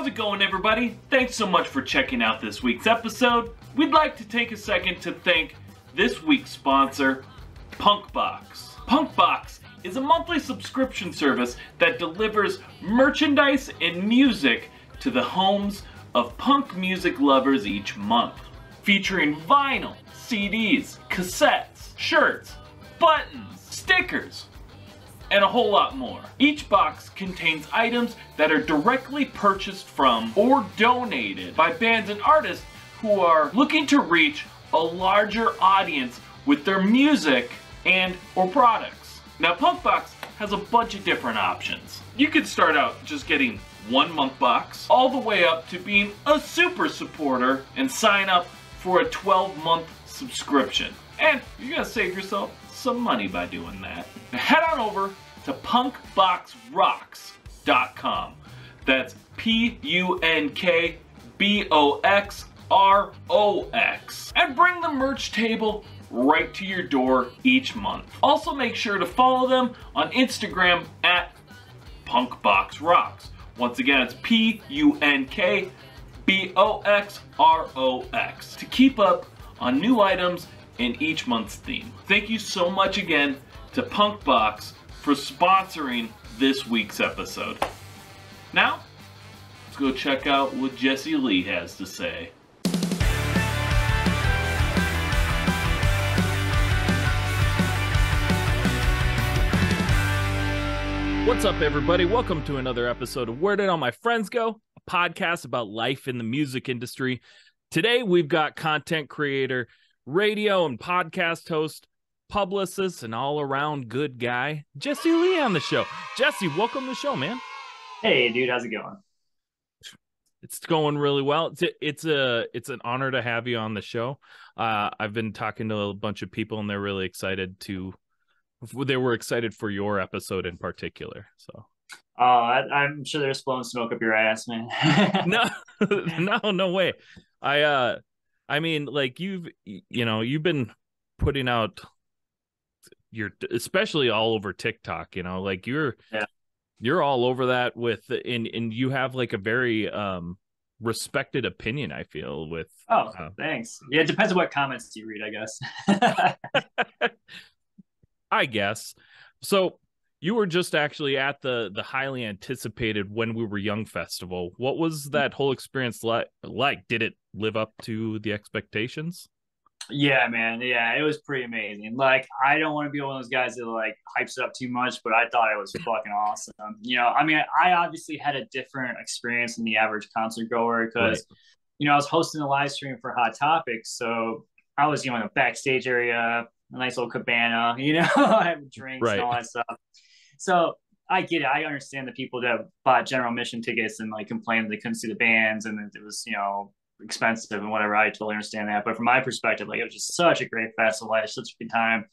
How's it going, everybody? Thanks so much for checking out this week's episode. We'd like to take a second to thank this week's sponsor, Punkbox. Punkbox is a monthly subscription service that delivers merchandise and music to the homes of punk music lovers each month, featuring vinyl, CDs, cassettes, shirts, buttons, stickers, and a whole lot more. Each box contains items that are directly purchased from or donated by bands and artists who are looking to reach a larger audience with their music and or products. Now, Punkbox has a bunch of different options. You could start out just getting one month box, all the way up to being a super supporter and sign up for a 12-month subscription. And you're gonna save yourself some money by doing that. Now head on over to punkboxrocks.com. That's PUNKBOXROX. And bring the merch table right to your door each month. Also make sure to follow them on Instagram at punkboxrocks. Once again, it's PUNKBOXROX to keep up on new items in each month's theme. Thank you so much again to Punkbox for sponsoring this week's episode. Now, let's go check out what Jesea Lee has to say. What's up, everybody? Welcome to another episode of Where Did All My Friends Go? A podcast about life in the music industry. Today, we've got content creator, radio and podcast host, publicist, and all-around good guy, Jesea Lee on the show. Jesse, welcome to the show, man. Hey, dude, how's it going? It's going really well. It's an honor to have you on the show. I've been talking to a bunch of people, and they're really excited they were excited for your episode in particular. So, I'm sure they're just blowing smoke up your ass, man. No way. I mean, like you've been putting out especially all over TikTok, like you're all over that and you have like a very respected opinion, I feel, with. Oh, thanks. Yeah, it depends on what comments you read, I guess. I guess. So you were just actually at the highly anticipated When We Were Young festival. What was that whole experience like? Did it live up to the expectations? Yeah, man. Yeah, it was pretty amazing. Like, I don't want to be one of those guys that like hypes it up too much, but I thought it was fucking awesome. I mean, I obviously had a different experience than the average concert goer because, I was hosting a live stream for Hot Topics. So I was, in the backstage area, a nice little cabana, having drinks and all that stuff. So I get it. I understand the people that bought general admission tickets and like complained they couldn't see the bands and that it was, expensive and whatever. I totally understand that. But from my perspective, like, it was just such a great festival. I had such a good time.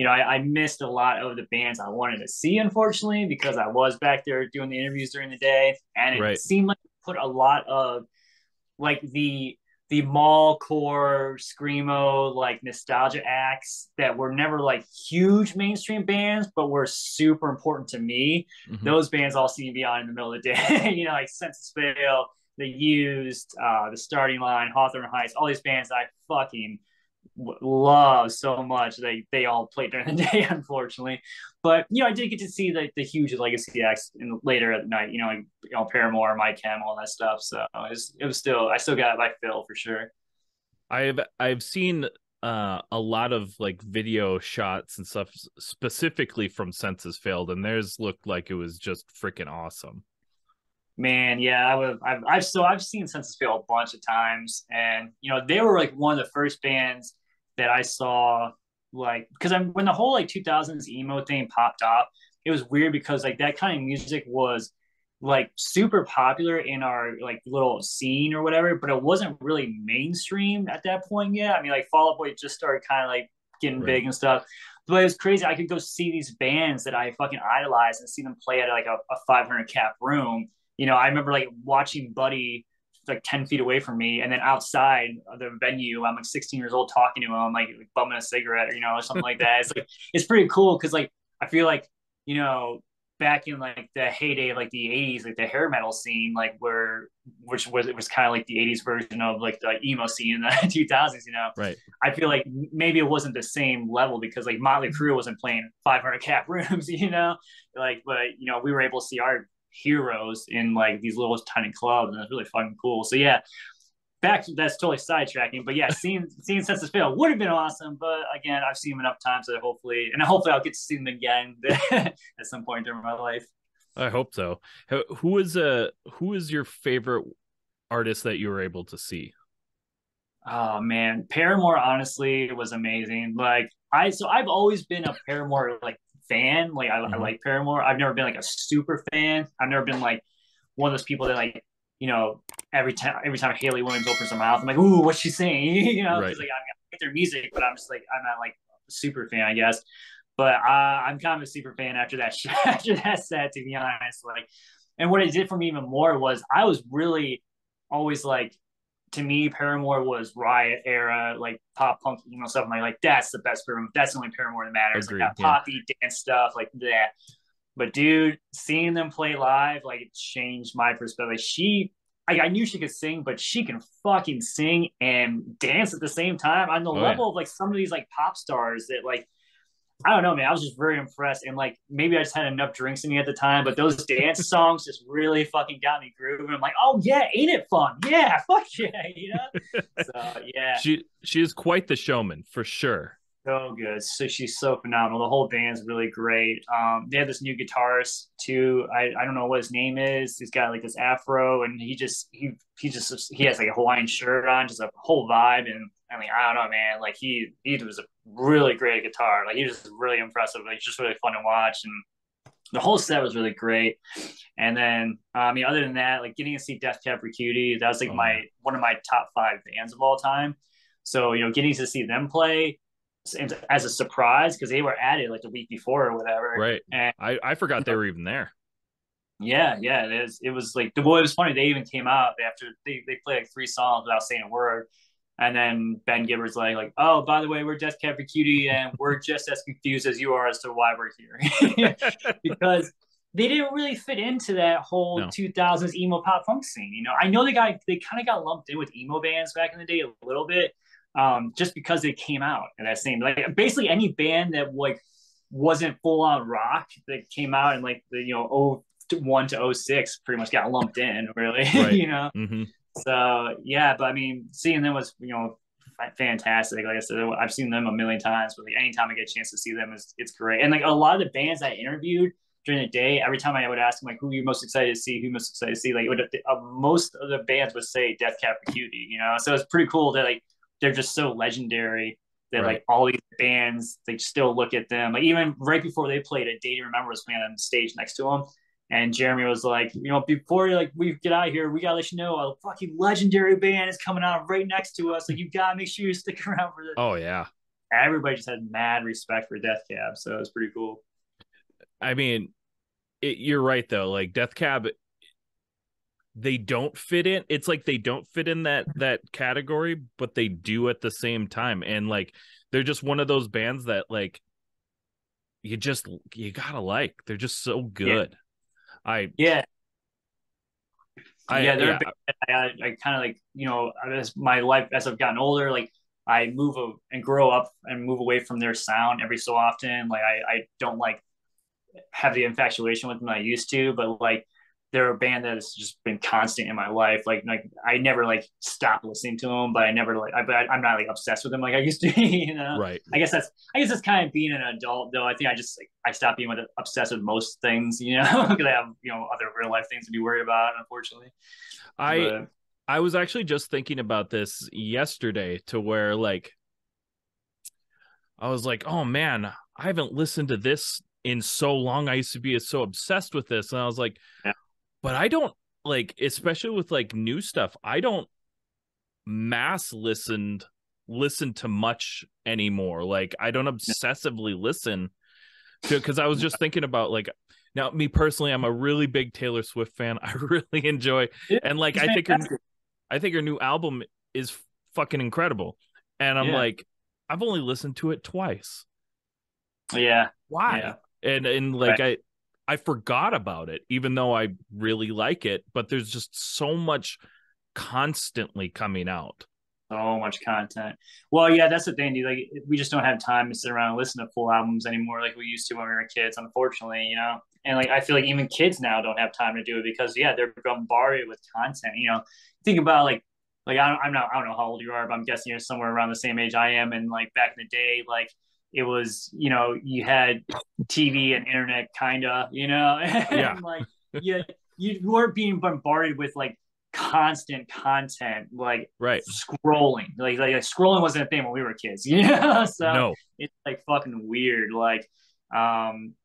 I missed a lot of the bands I wanted to see, unfortunately, because I was back there doing the interviews during the day. And it seemed like put a lot of like the mall-core, screamo, like nostalgia acts that were never like huge mainstream bands, but were super important to me. Mm-hmm. Those bands all seem to be on in the middle of the day, like Census Fail, The Used, The Starting Line, Hawthorne Heights, all these bands I fucking love so much. They all played during the day, unfortunately. But, I did get to see the huge legacy acts later at night, like Paramore, My Chem, all that stuff. So it was still, I still got it by Phil for sure. I've seen a lot of like video shots and stuff specifically from Census Failed, and theirs looked like it was just freaking awesome. Man, yeah, I've seen Census Fail a bunch of times, and they were like one of the first bands that I saw, like, because when the whole like 2000s emo thing popped up, it was weird because like that kind of music was like super popular in our like little scene or whatever, but it wasn't really mainstream at that point yet. I mean, like Fall Out Boy just started kind of like getting big and stuff. But it was crazy. I could go see these bands that I fucking idolized and see them play at like a 500 cap room. I remember like watching Buddy like 10 feet away from me, and then outside of the venue, I'm like 16 years old talking to him, like bumming a cigarette or something like that. It's like, it's pretty cool because like I feel like back in like the heyday of like the 80s, like the hair metal scene, like it was kind of like the 80s version of like the emo scene in the 2000s, you know. Right. I feel like maybe it wasn't the same level because like Motley Crue wasn't playing 500 cap rooms, you know, like, but you know, we were able to see our heroes in like these little tiny clubs, and it's really fucking cool. So yeah, that's totally sidetracking, but yeah, seeing Senses Fail would have been awesome. But again, I've seen him enough times that hopefully I'll get to see him again at some point during my life. I hope so. Who is your favorite artist that you were able to see? Oh man, Paramore honestly was amazing. Like I've always been a Paramore like fan. Like I like Paramore. I've never been like a super fan. I've never been like one of those people that like, you know, every time Haley Williams opens her mouth, I'm like, ooh, what's she saying? You know, because like I like their music, but I'm just like I'm not like a super fan, I guess. But I'm kind of a super fan after that set, to be honest. Like, and what it did for me even more was I was really always like, to me, Paramore was Riot era, like pop punk, you know, stuff. I'm like that's the best Paramore. That's the only Paramore that matters. Agreed, like that poppy dance stuff, like that. But dude, seeing them play live, like it changed my perspective. I knew she could sing, but she can fucking sing and dance at the same time on the level of like some of these like pop stars that like, I don't know, man. I was just very impressed. And like, maybe I just had enough drinks in me at the time, but those dance songs just really fucking got me grooving. I'm like, oh yeah, ain't it fun? Yeah, fuck yeah, you know? So yeah. She is quite the showman for sure. So good. So she's so phenomenal. The whole band's really great. They have this new guitarist too. I don't know what his name is. He's got like this afro, and he has like a Hawaiian shirt on, just a whole vibe. And I mean, I don't know, man. Like he was a really great guitar. Like he was really impressive. Like just really fun to watch, and the whole set was really great. And then I mean, other than that, like getting to see Death Cab for Cutie, that was like one of my top 5 bands of all time. So you know, getting to see them play as a surprise because they were at it like the week before or whatever. Right. And I forgot they were even there. Yeah, it was like it was funny. They even came out after they played like 3 songs without saying a word. And then Ben Gibbard's like, oh, by the way, we're Death Cab for Cutie, and we're just as confused as you are as to why we're here. Because they didn't really fit into that whole 2000s emo pop punk scene. You know, I know they kind of got lumped in with emo bands back in the day a little bit. Just because they came out in that same, like basically any band that like wasn't full on rock that came out in like the, you know, 01 to 06 pretty much got lumped in, really. Right. You know. So yeah, but I mean, seeing them was, you know, fantastic. Like I said, I've seen them a million times, but like anytime I get a chance to see them, it's great. And like a lot of the bands I interviewed during the day, every time I would ask them like, who are you most excited to see, like most of the bands would say Death Cab for Cutie, you know. So it's pretty cool that like they're just so legendary that like all these bands, they still look at them. Like even right before they played, a Day to Remember was playing on stage next to them. And Jeremy was like, you know, before like we get out of here, we gotta let you know a fucking legendary band is coming out right next to us. Like you gotta make sure you stick around for this. Oh yeah. Everybody just had mad respect for Death Cab, so it was pretty cool. I mean, you're right though. Like Death Cab, they don't fit in. It's like they don't fit in that category, but they do at the same time. And like they're just one of those bands that like you gotta like. They're just so good. I kind of like, you know, as my life as I've gotten older, like I move and grow up and move away from their sound every so often. Like I don't like have the infatuation with them I used to, but like they're a band that has just been constant in my life. Like I never like stopped listening to them, but I never like I'm not like obsessed with them like I used to. You know, right? I guess that's kind of being an adult, though. I think I stopped being obsessed with most things, you know, because I have, you know, other real life things to be worried about, unfortunately. I was actually just thinking about this yesterday, to where like I was like, oh man, I haven't listened to this in so long. I used to be so obsessed with this, and I was like, but I don't like, especially with like new stuff, I don't mass listen to much anymore. Like I don't obsessively listen to, because I was just thinking about like, now me personally, I'm a really big Taylor Swift fan. I really enjoy, and like I think her new album is fucking incredible. And I'm like, I've only listened to it twice. Yeah. Why? Yeah. And like I forgot about it, even though I really like it. But there's just so much constantly coming out. So much content. Well, yeah, that's the thing, dude. Like, we just don't have time to sit around and listen to full albums anymore, like we used to when we were kids. Unfortunately, And like, I feel like even kids now don't have time to do it because, yeah, they're bombarded with content. Think about I don't know how old you are, but I'm guessing you're somewhere around the same age I am. And like back in the day, like it was, you had TV and internet, kind of, Yeah. and like, yeah, you weren't being bombarded with like constant content, like Right. scrolling. Like scrolling wasn't a thing when we were kids, So No. it's like fucking weird. Like,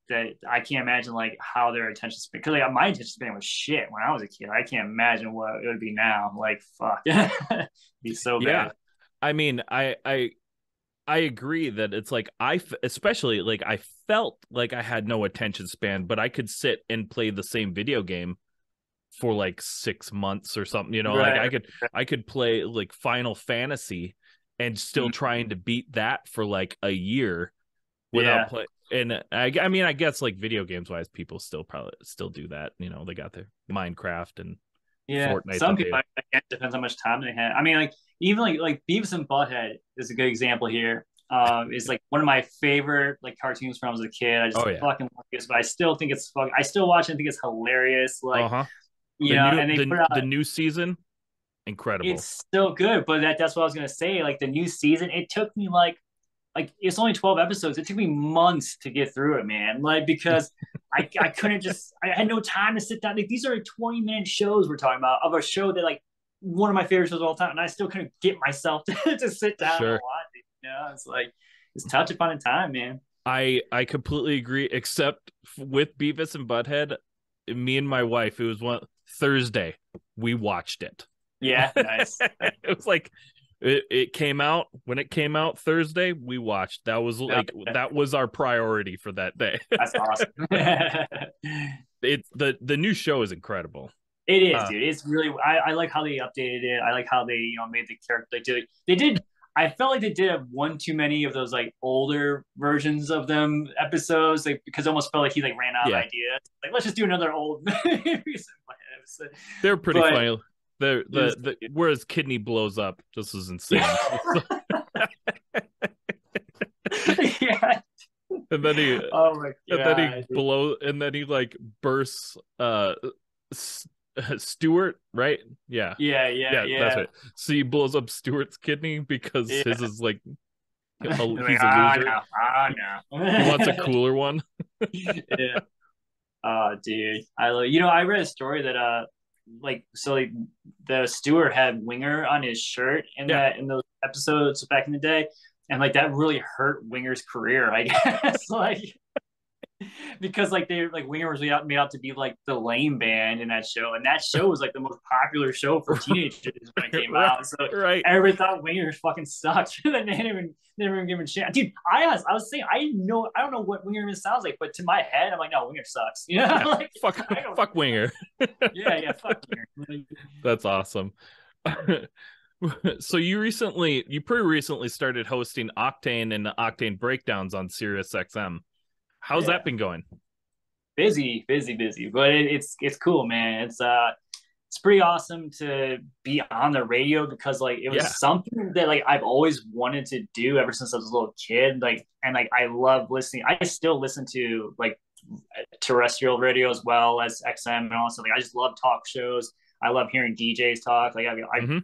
that I can't imagine like how their attention span, because like my attention span was shit when I was a kid. I can't imagine what it would be now. Like, fuck, it'd be so bad. Yeah. I mean, I agree that it's like especially like I felt like I had no attention span, but I could sit and play the same video game for like 6 months or something, Right. Like I could play like Final Fantasy and still trying to beat that for like a year without play. And I mean, I guess like video games wise, people probably still do that. They got their Minecraft and Fortnite. Some people, it depends how much time they have. I mean, like even like Beavis and Butthead is a good example here. Is like one of my favorite like cartoons from when I was a kid. I just fucking love this, but I still think it's I still watch it and think it's hilarious. Like, and they put out the new season, incredible. It's so good, but that's what I was gonna say. Like the new season, it took me like it's only 12 episodes. It took me months to get through it, man. Like, because I couldn't I had no time to sit down. Like, these are 20-minute shows we're talking about, of a show that like one of my favorite shows of all time, and I still couldn't get myself to sit down and watch it. It's like, it's tough to find a time, man. I completely agree, except with Beavis and Butthead, me and my wife, it was Thursday, we watched it. Yeah, nice. It was like, it came out when it came out Thursday, we watched. That was like that was our priority for that day. That's awesome. It's the new show is incredible. It is, dude. It's really, I like how they updated it. I like how they made the character. They did. I felt like they did have one too many of those like older versions of them episodes, like, because it almost felt like he like ran out of ideas. Like, let's just do another old episode. They're pretty funny. The where his kidney blows up. This is insane. Yeah. And then he like bursts Stewart, right? Yeah, that's right. So he blows up Stewart's kidney because his is like he's a loser. He wants a cooler one. Yeah. Oh, dude, I read a story that the Stewart had Winger on his shirt in those episodes back in the day, and like that really hurt Winger's career, I guess. Like, because like Winger was made out to be like the lame band in that show, and that show was like the most popular show for teenagers when it came out. So everybody thought Winger fucking sucked. And they didn't even give him a chance. Dude, I was saying, I don't know what Winger even sounds like, but to my head, I'm like, no, Winger sucks. Like, fuck Winger. yeah, fuck Winger. That's awesome. So you pretty recently started hosting Octane and Octane breakdowns on Sirius XM. How's that been going? Busy, but it's cool, man. It's pretty awesome to be on the radio, because like it was something that like I've always wanted to do ever since I was a little kid. Like, and like I love listening. I still listen to like terrestrial radio as well as XM, and also like I just love talk shows. I love hearing DJs talk. Like I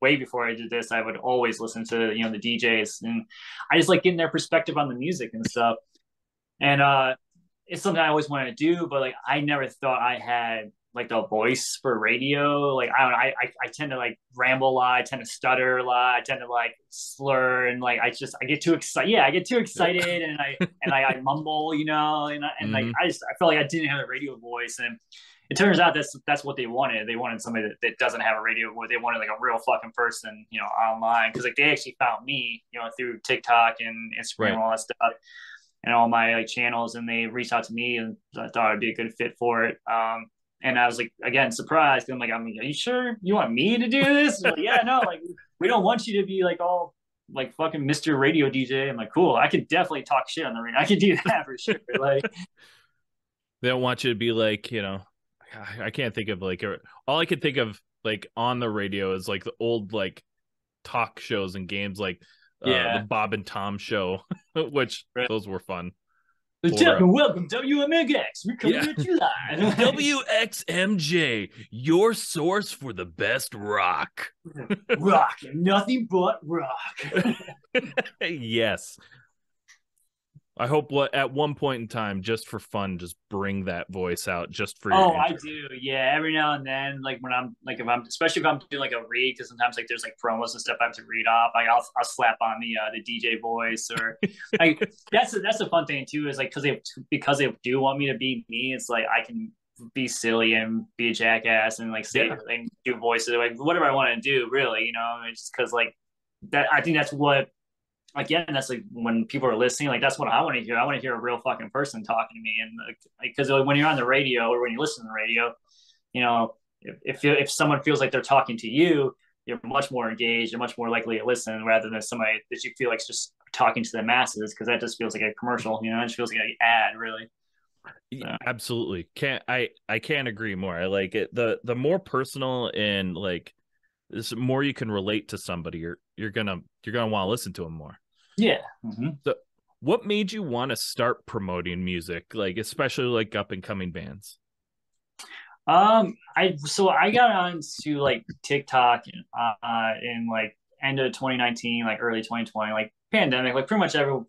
way before I did this, I would always listen to the DJs, and I just like getting their perspective on the music and stuff. And it's something I always wanted to do, but like I never thought I had like the voice for radio. Like I tend to like ramble a lot. I tend to stutter a lot. I tend to like slur, and like I get too excited. Yeah, I get too excited, and I mumble, and like I felt like I didn't have a radio voice, and it turns out that's what they wanted. They wanted somebody that doesn't have a radio voice. They wanted like a real fucking person, online, because like they actually found me, through TikTok and Instagram and all that stuff, and all my like channels, and they reached out to me, and I thought I'd be a good fit for it. And I was like, again, surprised. I'm like, are you sure you want me to do this? Like, yeah, no, like we don't want you to be like all like fucking Mr. Radio DJ. I'm like, cool, I could definitely talk shit on the radio. I could do that for sure. Like, They don't want you to be like, I can't think of like all I could think of like on the radio is like the old like talk shows and games like the Bob and Tom show, which those were fun. Welcome WMX. We're coming at you live. WXMJ, your source for the best rock. Rock and nothing but rock. Yes. I hope at one point in time, just for fun, just bring that voice out just for your I do. Yeah, every now and then, like when I'm like especially if I'm doing like a read, because sometimes like there's like promos and stuff I have to read off. Like I'll slap on the DJ voice, or like that's a fun thing too. Is like because they do want me to be me. It's like I can be silly and be a jackass and like say like do voices like whatever I want to do. Really, it's just because like that. I think that's what. Again, that's like when people are listening, like that's what I want to hear. I want to hear a real fucking person talking to me, and because like, when you're on the radio or when you listen to the radio, if someone feels like they're talking to you, you're much more engaged. You're much more likely to listen rather than somebody that you feel like is just talking to the masses, because that just feels like a commercial. It just feels like an ad, really. So. Absolutely, I can't agree more. I like it. The more personal and like the more you can relate to somebody, you're gonna want to listen to them more. Yeah. Mm-hmm. So what made you want to start promoting music, like especially like up and coming bands? I got onto like TikTok in like end of 2019, like early 2020, like pandemic, like pretty much every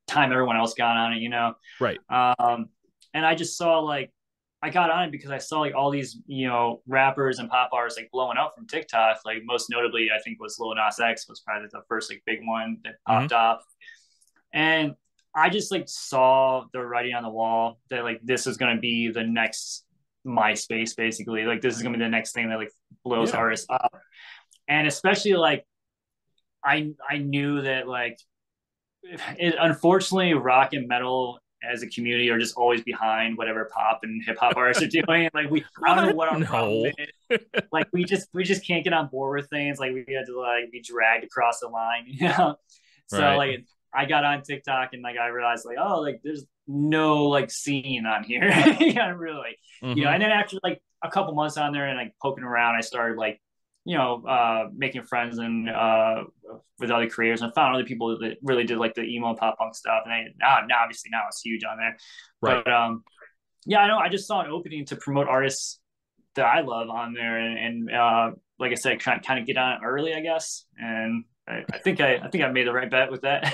time everyone else got on it, Right. And I just saw like I got on it because I saw like all these, rappers and pop artists like blowing up from TikTok. Like most notably, I think was Lil Nas X was probably the first like big one that popped off. And I just like saw the writing on the wall that like this is going to be the next MySpace, basically. Like this is going to be the next thing that like blows artists up. And especially like I knew that like unfortunately rock and metal as a community are just always behind whatever pop and hip hop artists are doing. Like I don't know what our problem is. Like we just can't get on board with things. Like we had to like be dragged across the line, So like I got on TikTok and like I realized like, oh, like there's no like scene on here. Really. And then after like a couple months on there and like poking around, I started like making friends and with other creators, and found other people that really did like the emo pop punk stuff. And now obviously now it's huge on there. Right. But I know I just saw an opening to promote artists that I love on there, and like I said, kind of get on it early, I guess. And I think I made the right bet with that.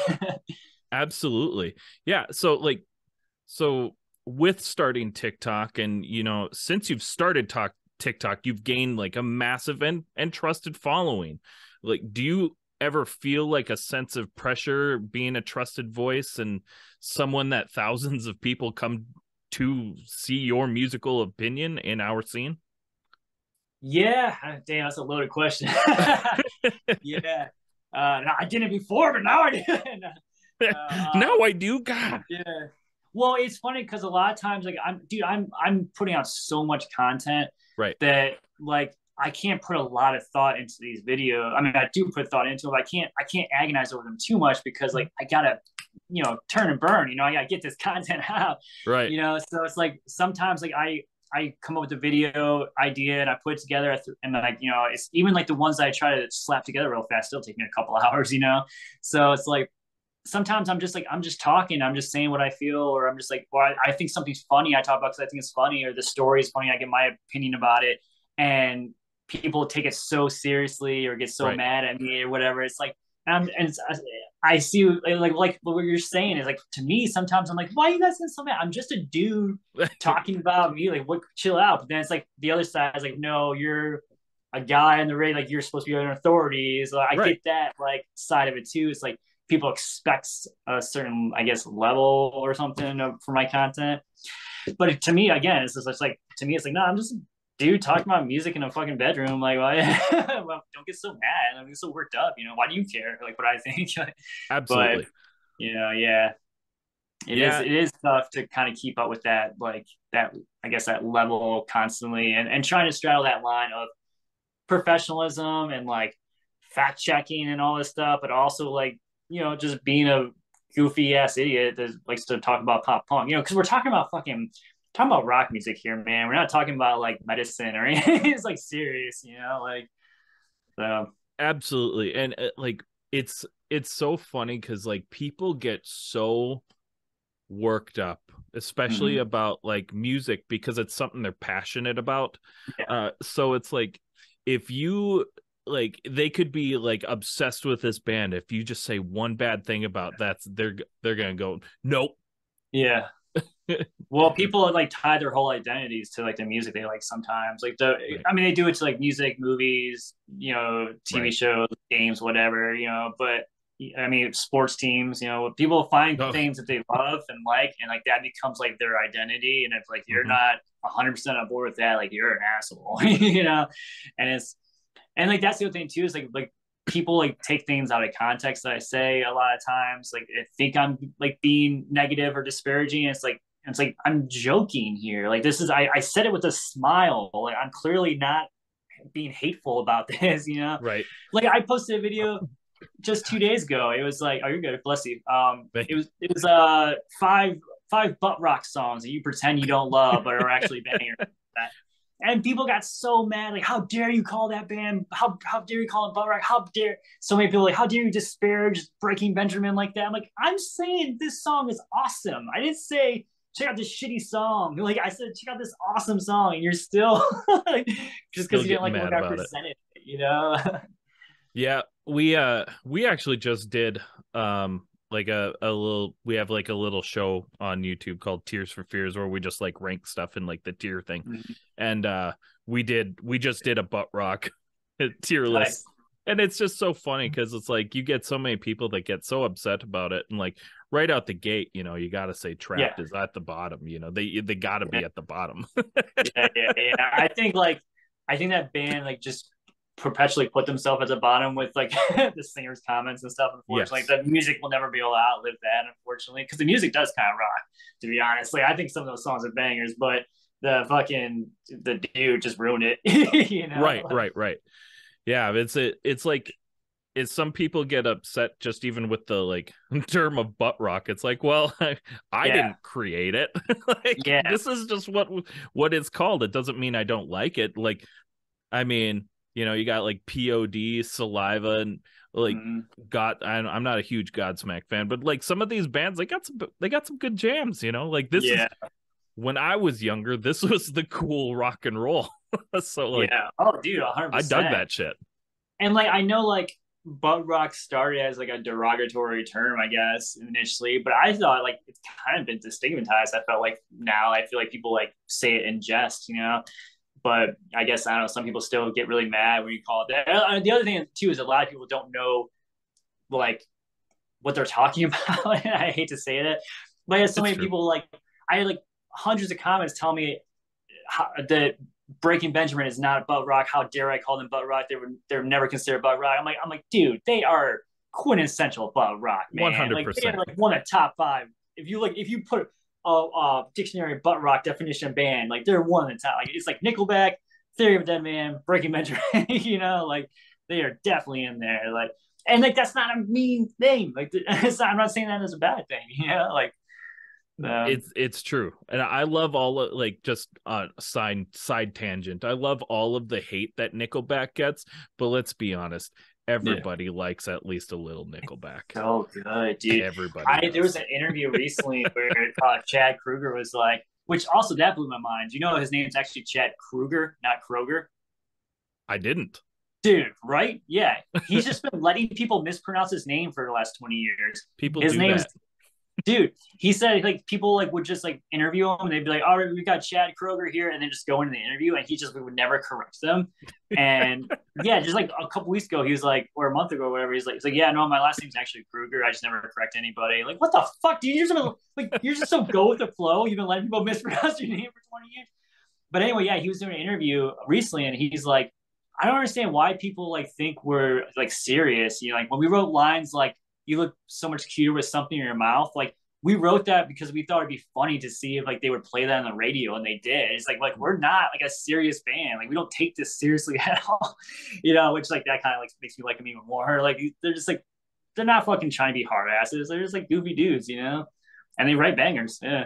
Absolutely. Yeah. So with starting TikTok, and since you've started TikTok, you've gained like a massive and trusted following. Like, do you ever feel like a sense of pressure being a trusted voice and someone that thousands of people come to see your musical opinion in our scene? Yeah, damn, that's a loaded question. Yeah, no, I didn't before, but now I do. Now I do. God. Yeah. Well, it's funny because a lot of times, like I'm putting out so much content, right, that like I can't put a lot of thought into these videos. I mean, I do put thought into them, but I can't agonize over them too much, because like I gotta, turn and burn. I gotta get this content out. Right. So it's like sometimes like I come up with a video idea and I put it together, and like it's even like the ones that I try to slap together real fast still take me a couple hours. So it's like sometimes I'm just talking, I'm just saying what I feel, or I'm just like, well, I think something's funny, I talk about because I think it's funny, or the story is funny, I get my opinion about it, and people take it so seriously or get so mad at me or whatever. It's like, I see like what you're saying is like, to me sometimes I'm like, why are you guys getting so mad? I'm just a dude talking about me, like what, chill out. But then it's like the other side is like, no, you're a guy on the radio, like you're supposed to be an authority. So I get that like side of it too. It's like people expect a certain, I guess, level or something for my content. But to me, again, it's just like, to me, it's like, no, I'm just a dude talking about music in a fucking bedroom. Like, well, don't get so mad. Don't get so worked up. Why do you care? Like what I think? Absolutely. But, yeah. It is tough to kind of keep up with that, like that, I guess, that level constantly, and trying to straddle that line of professionalism and like fact checking and all this stuff, but also like, just being a goofy ass idiot that likes to talk about pop punk, because we're talking about fucking talking about rock music here, man. We're not talking about like medicine or anything. It's like serious, you know, like so. Absolutely. And like it's so funny because like people get so worked up, especially Mhm. about like music because it's something they're passionate about. Yeah. So it's like if you like they could be like obsessed with this band. If you just say one bad thing about that's they're gonna go, nope. Yeah. Well, people like tie their whole identities to like the music they like sometimes. Like Right. I mean, they do it to like music, movies, you know, TV Right. shows, games, whatever, you know. But I mean, sports teams, you know, people find Oh. things that they love and like, and like that becomes like their identity. And if like you're Mm-hmm. not 100% on board with that, like you're an asshole, you know. And it's and like that's the other thing too is like people like take things out of context that I say a lot of times. Like I think I'm like being negative or disparaging. It's like I'm joking here. Like this is I said it with a smile. Like I'm clearly not being hateful about this, you know. Right. Like I posted a video just 2 days ago. It was like, oh, you're good, bless you. It was five butt rock songs that you pretend you don't love but are actually bangers. And people got so mad, like, how dare you call that band? How dare you call it butt rock? How dare so many people like, how dare you disparage Breaking Benjamin like that? I'm like, I'm saying this song is awesome. I didn't say check out this shitty song. Like I said, check out this awesome song, and you're still like, just Still because you didn't getting like the way mad I about it. presented it, you know? Yeah, we actually just did like a little we have like a little show on YouTube called Tears for Fears where we just like rank stuff in like the tier thing. And we just did a butt rock tier list. Nice. And it's just so funny because it's like you get so many people that get so upset about it, and like right out the gate, you know, you got to say Yeah. Trapped is at the bottom. You know, they got to be at the bottom. Yeah. I think that band like just perpetually put themselves at the bottom with like the singers' comments and stuff. Unfortunately, Yes. like, the music will never be able to outlive that. Unfortunately, because the music does kind of rock. To be honest, like I think some of those songs are bangers, but the dude just ruined it. You know? Right. Yeah, it's like it's some people get upset just even with the like term of butt rock. It's like, well, I Yeah. didn't create it. Like Yeah. this is just what it's called. It doesn't mean I don't like it. Like, I mean, you know, you got like POD, Saliva, and like Mhm. God. I'm not a huge Godsmack fan, but like some of these bands, they got some good jams. You know, like this is Yeah. when I was younger. This was the cool rock and roll. So like, Yeah. Oh, dude, 100%. I dug that shit. And like I know like butt rock started as like a derogatory term, I guess, initially, but I thought like it's kind of been destigmatized. I felt like now I feel like people like say it in jest, you know. But I guess I don't know. Some people still get really mad when you call it that. The other thing too is a lot of people don't know like what they're talking about. I hate to say that, but I had so It's many true. people like I had like hundreds of comments tell me that Breaking Benjamin is not butt rock. How dare I call them butt rock? They're never considered butt rock. I'm like, dude, they are quintessential butt rock, man. Like they are 100%. like one of the top five. If you put a dictionary butt rock definition band, like they're one of the top. Like it's like Nickelback, Theory of a Dead Man, Breaking Benjamin. You know, like they are definitely in there. Like and like that's not a mean thing. Like I'm not saying that as a bad thing. You know, like It's true, and I love all of like just side tangent. I love all of the hate that Nickelback gets, but let's be honest, everybody likes at least a little Nickelback. so good, dude. Everybody. There was an interview recently where Chad Kruger was like, which also that blew my mind. You know, his name's actually Chad Kruger, not Kroger. I didn't. Dude, right? Yeah, he's just been letting people mispronounce his name for the last 20 years. People His do name's that. Dude, he said like people like would just like interview him and they'd be like, all right, we got Chad Kroger here, and then just go into the interview and he just would never correct them. And yeah, just like a couple weeks ago, he was like, or a month ago, or whatever, he's like, yeah, no, my last name's actually Kruger. I just never correct anybody. Like, what the fuck, dude? You're just so go with the flow. You've been letting people mispronounce your name for 20 years. But anyway, yeah, he was doing an interview recently and he's like, I don't understand why people like think we're like serious. You know, like when we wrote lines like you look so much cuter with something in your mouth, like we wrote that because we thought it'd be funny to see if like they would play that on the radio, and they did. It's like we're not like a serious band. Like we don't take this seriously at all, you know. Which like that kind of like makes me like them even more. Like they're just like they're not fucking trying to be hard asses. They're just like goofy dudes, you know. And they write bangers. Yeah.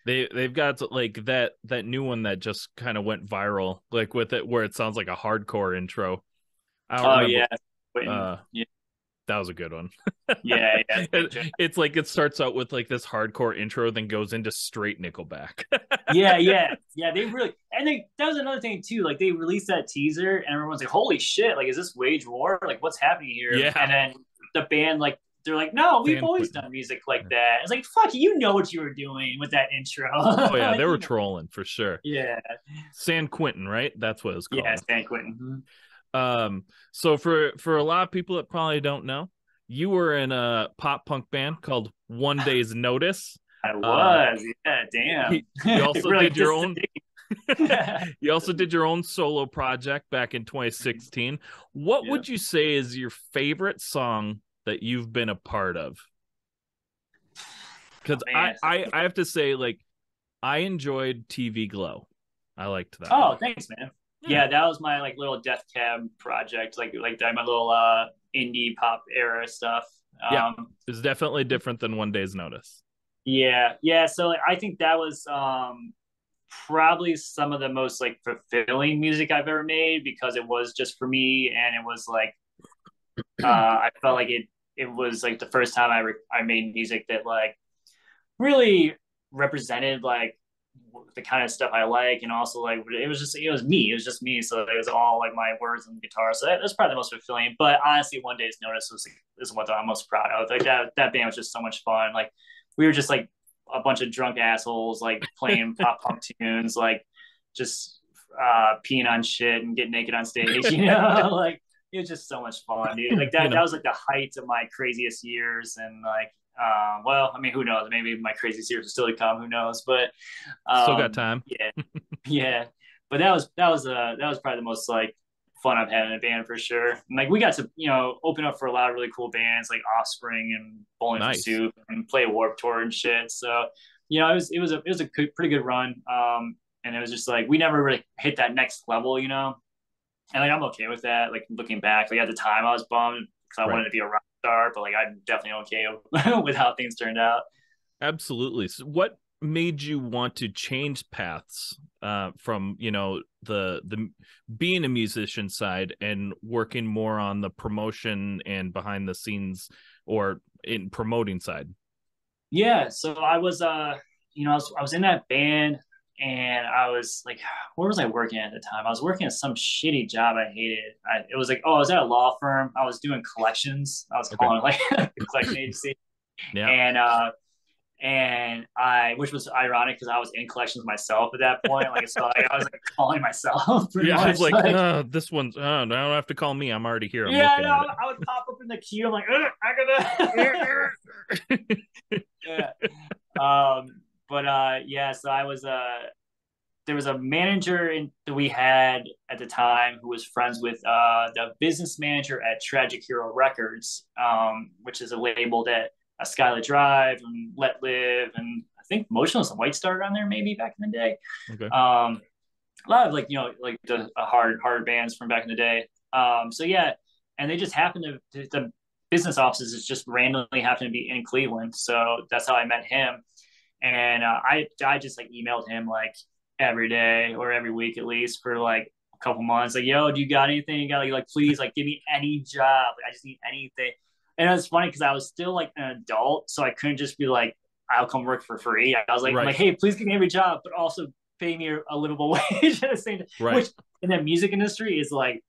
They've got like that new one that just kind of went viral, like with it where it sounds like a hardcore intro. I don't remember. Yeah. That was a good one. Yeah. It's like it starts out with like this hardcore intro, then goes into straight Nickelback. Yeah. They really, that was another thing too. Like they released that teaser, and everyone's like, "Holy shit! Like, is this Wage War? Like, what's happening here?" Yeah. And then the band, like, they're like, "No, we've always done music like that." It's like, "Fuck, you know what you were doing with that intro." Oh yeah, like, they were trolling for sure. Yeah. San Quentin, right? That's what it's called. Yeah, San Quentin. So for a lot of people that probably don't know, you were in a pop punk band called One Day's Notice. I was, yeah, damn. You also really did your own. You also did your own solo project back in 2016. What would you say is your favorite song that you've been a part of? Because I have to say, like, I enjoyed TV Glow. I liked that. Oh, thanks, man. Yeah, that was my like little Death Cab project, like that, my little indie pop era stuff. It's definitely different than One Day's Notice. Yeah. So like, I think that was probably some of the most like fulfilling music I've ever made, because it was just for me, and it was like I felt like it was like the first time I made music that like really represented like the kind of stuff I like, and also like it was just me, so it was all like my words and guitar. So that's probably the most fulfilling. But honestly, One Day's Notice is what I'm most proud of. Like that band was just so much fun. Like we were just like a bunch of drunk assholes like playing pop punk tunes, like just peeing on shit and getting naked on stage, like it was just so much fun, dude. Like that was like the height of my craziest years. And like well, I mean, who knows? Maybe my craziest years are still to come. Who knows? But still got time. Yeah. But that was probably the most like fun I've had in a band for sure. And, like we got to open up for a lot of really cool bands like Offspring and Bowling for Soup, and play Warped Tour and shit. So it was a pretty good run. And it was just like we never really hit that next level, and like I'm okay with that. Like looking back, like at the time I was bummed because I wanted to be a rock star, but like I'm definitely okay with how things turned out. Absolutely. So what made you want to change paths from the being a musician side and working more on the promotion and behind the scenes or in promoting side? Yeah, so I was I was in that band, and I was like, where was I working at the time? I was working at some shitty job I hated. It was like, I was at a law firm. I was doing collections. I was calling it like a collection agency. Yeah. And which was ironic because I was in collections myself at that point. Like, so I was like calling myself. Yeah, much. I was like, this one's, I don't have to call me. I'm already here. I would pop up in the queue. I'm like, I gotta. Yeah. So I was there was a manager that we had at the time who was friends with the business manager at Tragic Hero Records, which is a label that Skylit Drive and Let Live, and I think Motionless and White started on there maybe back in the day. Okay. A lot of like like the hard bands from back in the day. So yeah, and they just happened to the business offices just randomly happened to be in Cleveland, so that's how I met him. And I just like emailed him like every day or every week at least for like a couple months, like, yo, do you got anything? You got like please like give me any job. Like, I just need anything. And it was funny because I was still like an adult, so I couldn't just be like, I'll come work for free. I was like, right. I'm like, hey, please give me every job, but also pay me a livable wage at the same time. Right. Which in the music industry is like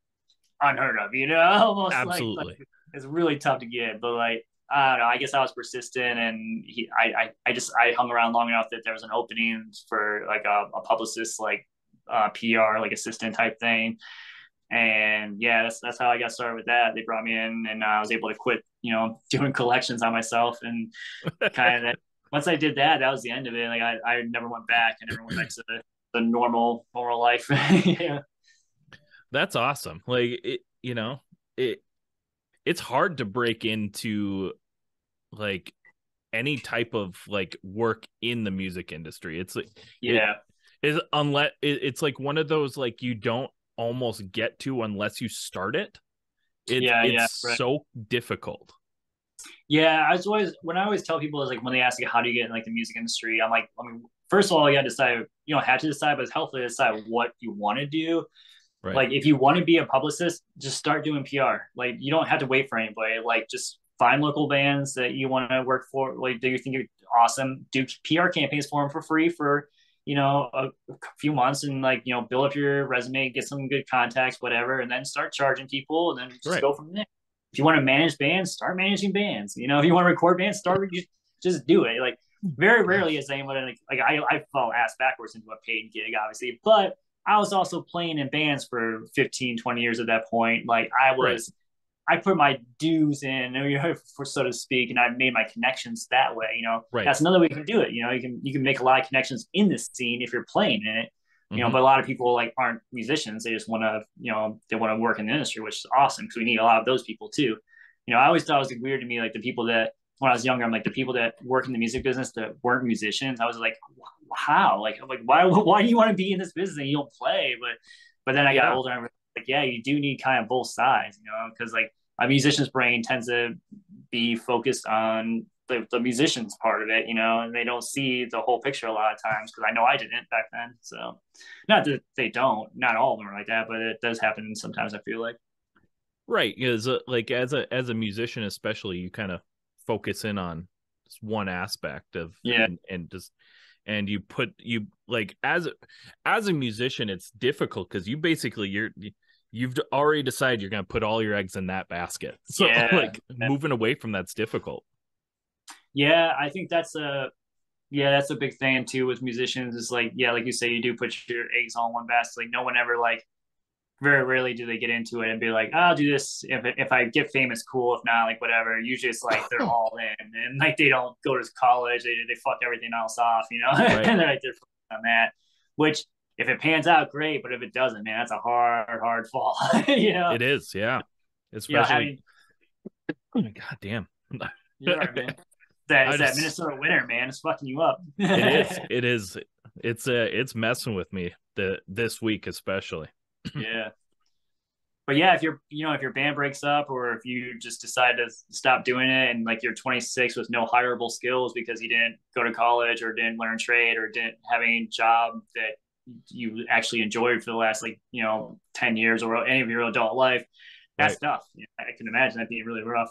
unheard of, almost. Absolutely. Like it's really tough to get. But like, I don't know, I guess I was persistent, and I hung around long enough that there was an opening for like a publicist, like PR, like assistant type thing. And yeah, that's how I got started with that. They brought me in, and I was able to quit, doing collections on myself, and kind of once I did that, that was the end of it. Like I never went back. I never went back to the normal life. Yeah. That's awesome. Like it's hard to break into like any type of like work in the music industry. It's like, it's like one of those, like, you don't almost get to unless you start it. It's right. So difficult. Yeah, when I always tell people is like when they ask me how do you get in like the music industry, I'm like, first of all, you got to decide, you don't have to decide, but it's helpful to decide what you want to do. Right. Like if you want to be a publicist, just start doing PR. Like you don't have to wait for anybody. Like just find local bands that you want to work for, like that you think are awesome. Do PR campaigns for them for free for, you know, a few months, and like, you know, build up your resume, get some good contacts, whatever, and then start charging people, and then just go from there. If you want to manage bands, start managing bands. You know, if you want to record bands, just do it. Like very rarely is anyone like I fall ass backwards into a paid gig, obviously, but I was also playing in bands for 15, 20 years at that point. Like I put my dues in, you know, for so to speak, and I made my connections that way. You know, that's another way you can do it. You know, you can make a lot of connections in this scene if you're playing in it. You know, but a lot of people like aren't musicians. They just want to, you know, they want to work in the industry, which is awesome because we need a lot of those people too. You know, I always thought it was weird to me, like the people that when I was younger, I'm like the people that work in the music business that weren't musicians. I was like, how? Like why do you want to be in this business and you don't play? But then I got older and I was like, yeah, you do need kind of both sides, you know, because like a musician's brain tends to be focused on the musician's part of it, you know, and they don't see the whole picture a lot of times, because I know I didn't back then. So not that they don't, not all of them are like that, but it does happen sometimes, I feel like. Right. Because like as a musician, especially, you kind of focus in on just one aspect of and you like as a musician, it's difficult because you basically you've already decided you're going to put all your eggs in that basket. So like moving away from that's difficult. Yeah, I think that's a big thing too with musicians is like, yeah, like you say, you do put your eggs all in one basket. Like no one ever like, very rarely do they get into it and be like, I'll do this if I get famous, cool. If not, like whatever. Usually it's like they're all in, and like they don't go to college. They fuck everything else off, you know. Right. And they're like they're on that. Which if it pans out, great. But if it doesn't, man, that's a hard fall. You know. It is, yeah. Especially. Oh my god, damn. You're right, man. That Minnesota winter, man, is fucking you up. It is. It's messing with me this week especially. Yeah. But yeah, if your band breaks up, or if you just decide to stop doing it and like you're 26 with no hireable skills because you didn't go to college or didn't learn trade or didn't have any job that you actually enjoyed for the last 10 years or any of your adult life, that's tough. You know, I can imagine that being really rough.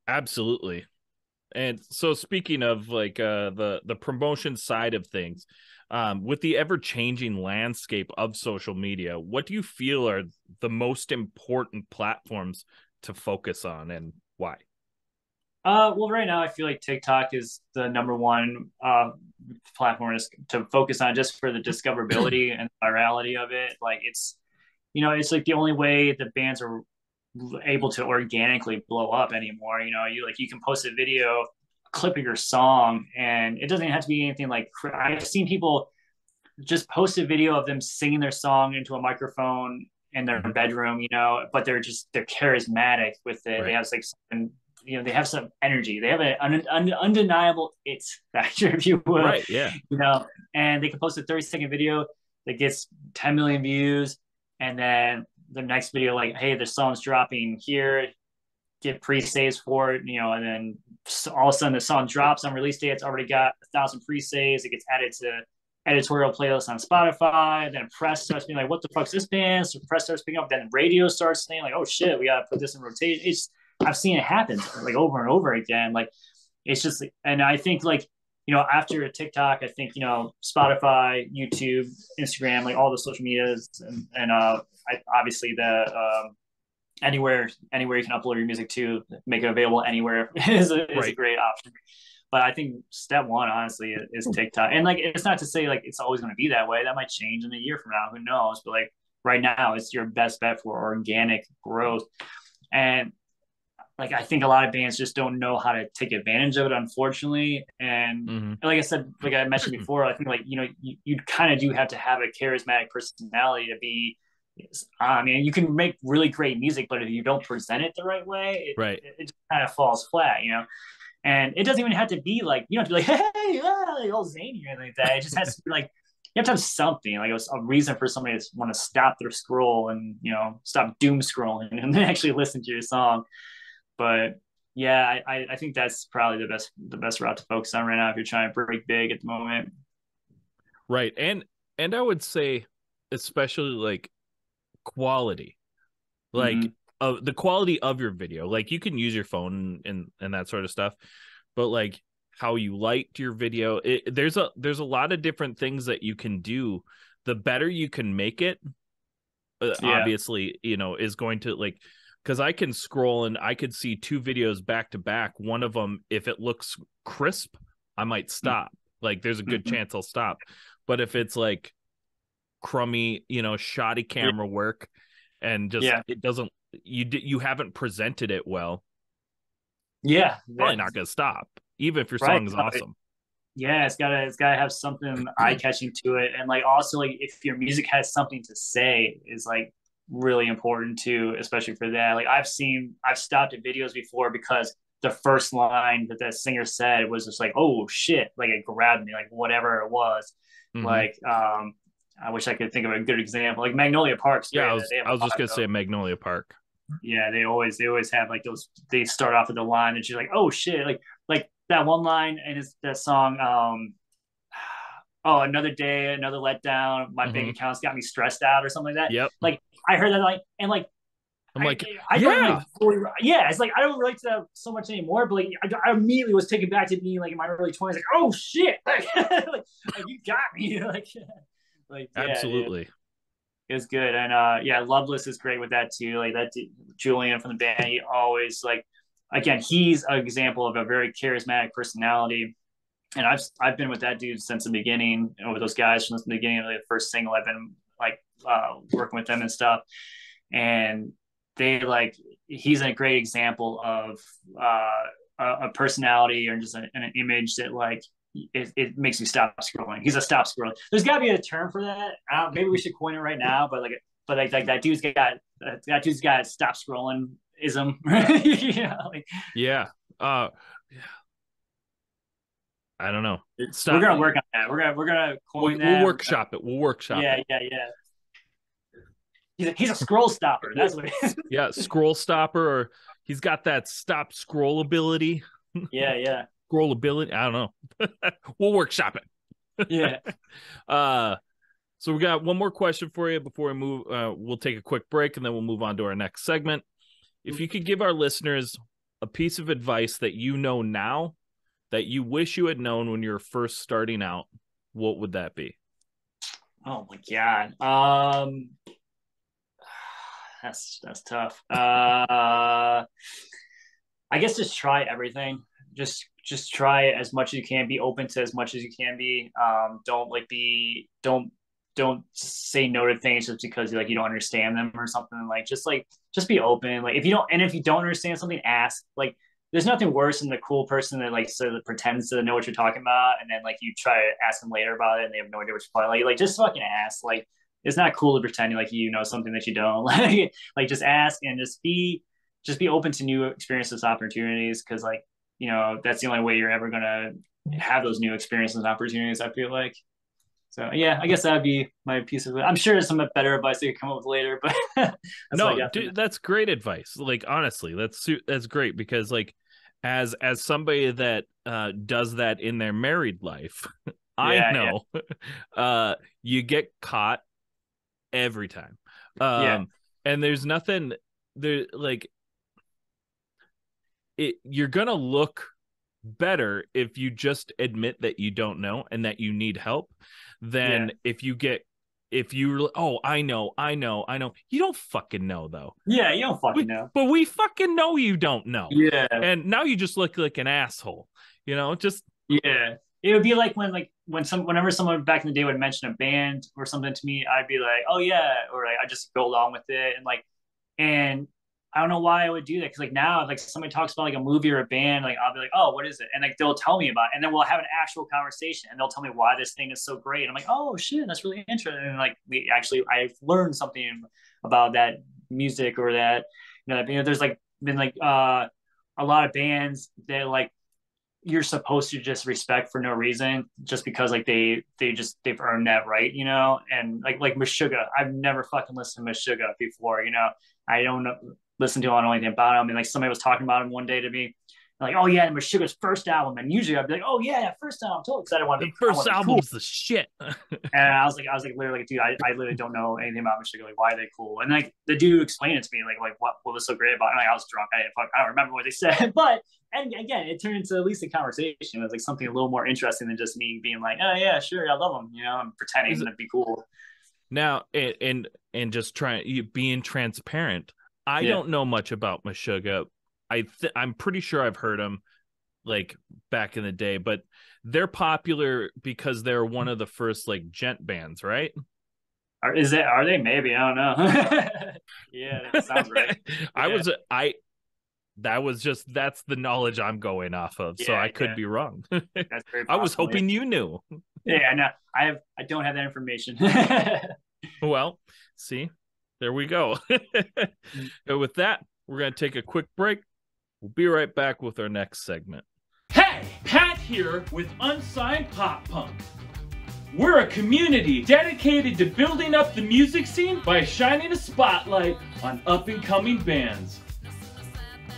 Absolutely. And so speaking of like the promotion side of things, with the ever-changing landscape of social media, what do you feel are the most important platforms to focus on, and why? Well, right now I feel like TikTok is the number one platform to focus on, just for the discoverability and virality of it. Like it's like the only way the bands are able to organically blow up anymore. You know, you can post a video, clip of your song, and it doesn't have to be anything like, I've seen people just post a video of them singing their song into a microphone in their bedroom, you know, but they're charismatic with it. Right. They have like something, you know, they have some energy. They have an undeniable it factor, if you will. Right. Yeah. You know, and they can post a 30-second video that gets 10 million views, and then the next video, like, hey, the song's dropping here, get pre-saves for it, you know, and then all of a sudden the song drops on release day. It's already got 1,000 pre-saves. It gets added to editorial playlists on Spotify. Then press starts being like, what the fuck's this band? So press starts picking up. Then radio starts saying like, oh shit, we gotta put this in rotation. I've seen it happen like over and over again. Like it's just, and I think like, you know, after TikTok, I think, you know, Spotify, YouTube, Instagram, like all the social medias, and obviously the anywhere you can upload your music to, make it available anywhere is a great option. But I think step one, honestly, is TikTok. And like, it's not to say like it's always going to be that way. That might change in a year from now. Who knows? But like right now, it's your best bet for organic growth. And like, I think a lot of bands just don't know how to take advantage of it, unfortunately. And like I said, like I mentioned before, I think like, you know, you kind of do have to have a charismatic personality to be, I mean, you can make really great music, but if you don't present it the right way, it just kind of falls flat, you know? And it doesn't even have to be like, you don't have to be like, hey, like all zany or anything like that. It just has to be like, you have to have something, like a reason for somebody to want to stop their scroll and, you know, stop doom scrolling and then actually listen to your song. But yeah, I think that's probably the best route to focus on right now if you're trying to break big at the moment. Right. And I would say especially like quality. Like the quality of your video. Like you can use your phone and that sort of stuff, but like how you liked your video, there's a lot of different things that you can do. The better you can make it, obviously, you know, is going to like, because I can scroll and I could see two videos back to back. One of them, if it looks crisp, I might stop. Like there's a good chance I'll stop. But if it's like crummy, you know, shoddy camera work and just it doesn't, you haven't presented it well, probably not gonna stop, even if your song is awesome. Yeah, it's gotta have something eye-catching to it. And like also like if your music has something to say is like really important too, especially for that. Like I've stopped at videos before because the first line that singer said was just like, oh shit, like it grabbed me, like whatever it was. Like I wish I could think of a good example, like Magnolia Park's I was just gonna say Magnolia Park. Yeah, they always have like those. They start off with the line, and she's like, "Oh shit!" Like that one line and that song. Oh, another day, another letdown. My bank account's got me stressed out, or something like that. Yep. Like I heard that, like, and like I'm like, it's like I don't relate to that so much anymore. But like, I immediately was taken back to being like in my early 20s. Like, oh shit! Like you got me. Like absolutely. Yeah. It was good. And Loveless is great with that too. Like that Julian from the band, he always like, again, he's an example of a very charismatic personality. And I've been with that dude since the beginning, and with those guys from the beginning of the first single. I've been like working with them and stuff. And they like, he's a great example of a personality or just an image that like, it makes you stop scrolling. He's a stop scrolling. There's got to be a term for that. Maybe we should coin it right now. But that dude's got stop scrolling ism. Yeah. I don't know. We're gonna work on that. We're gonna coin that. We'll workshop it. Yeah. He's a scroll stopper. That's what it is. Yeah, scroll stopper, or he's got that stop scroll ability. Yeah. Scroll ability. I don't know. We'll workshop it. Yeah. So we got one more question for you before we move. We'll take a quick break and then we'll move on to our next segment. If you could give our listeners a piece of advice that you know now that you wish you had known when you were first starting out, what would that be? Oh my God. That's tough. I guess just try everything. Just try as much as you can. Be open to as much as you can be. Don't say no to things just because you don't understand them or something. Just be open. Like if you don't understand something, ask. Like there's nothing worse than the cool person that sort of pretends to know what you're talking about, and then you try to ask them later about it and they have no idea what you're talking about. Like just fucking ask. Like it's not cool to pretend like you know something that you don't. Like just ask and just be open to new experiences, opportunities, because that's the only way you're ever gonna have those new experiences and opportunities, I feel like. So yeah, I guess that would be my piece of it. I'm sure there's some better advice they could come up with later, but dude, that's great advice. Like honestly, that's great, because as somebody that does that in their married life, I know you get caught every time. And there's nothing there you're gonna look better if you just admit that you don't know and that you need help than if you I know you don't fucking know though. You don't fucking know, but we fucking know you don't know. And now you just look like an asshole, just it would be like whenever someone back in the day would mention a band or something to me, I'd be like, oh yeah, or I just go along with it, and I don't know why I would do that, because now somebody talks about a movie or a band, I'll be like, oh, what is it? And they'll tell me about it, and then we'll have an actual conversation, and they'll tell me why this thing is so great. And I'm like, oh shit, that's really interesting. And I've learned something about that music, or that there's been a lot of bands that you're supposed to just respect for no reason, just because they've earned that right, and like Meshuggah. I've never fucking listened to Meshuggah before, I don't know, listen to him, I don't know anything about him, and somebody was talking about him one day to me, Like, oh yeah, Meshuggah's first album, and usually I'd be like, oh yeah, first album, I'm totally excited. The first album's the shit. And I was like, literally, dude, I literally don't know anything about Meshuggah. Like, why are they cool? And like the dude explained it to me, like what was so great about it? And, like, I was drunk, I don't remember what they said, but and again, it turned into at least a conversation. It was like something a little more interesting than just me being like, oh yeah, sure, I love them, and pretending to be cool. Now, and just being transparent, I don't know much about Meshuggah. I'm pretty sure I've heard them like back in the day, but they're popular because they're one of the first like gent bands, right? Are they? Maybe, I don't know. Yeah, that sounds right. That's the knowledge I'm going off of, so I could be wrong. That's very possible, I was hoping you knew. Yeah, no, I don't have that information. Well, see, there we go. And with that, we're going to take a quick break. We'll be right back with our next segment. Hey, Pat here with Unsigned Pop Punk. We're a community dedicated to building up the music scene by shining a spotlight on up-and-coming bands.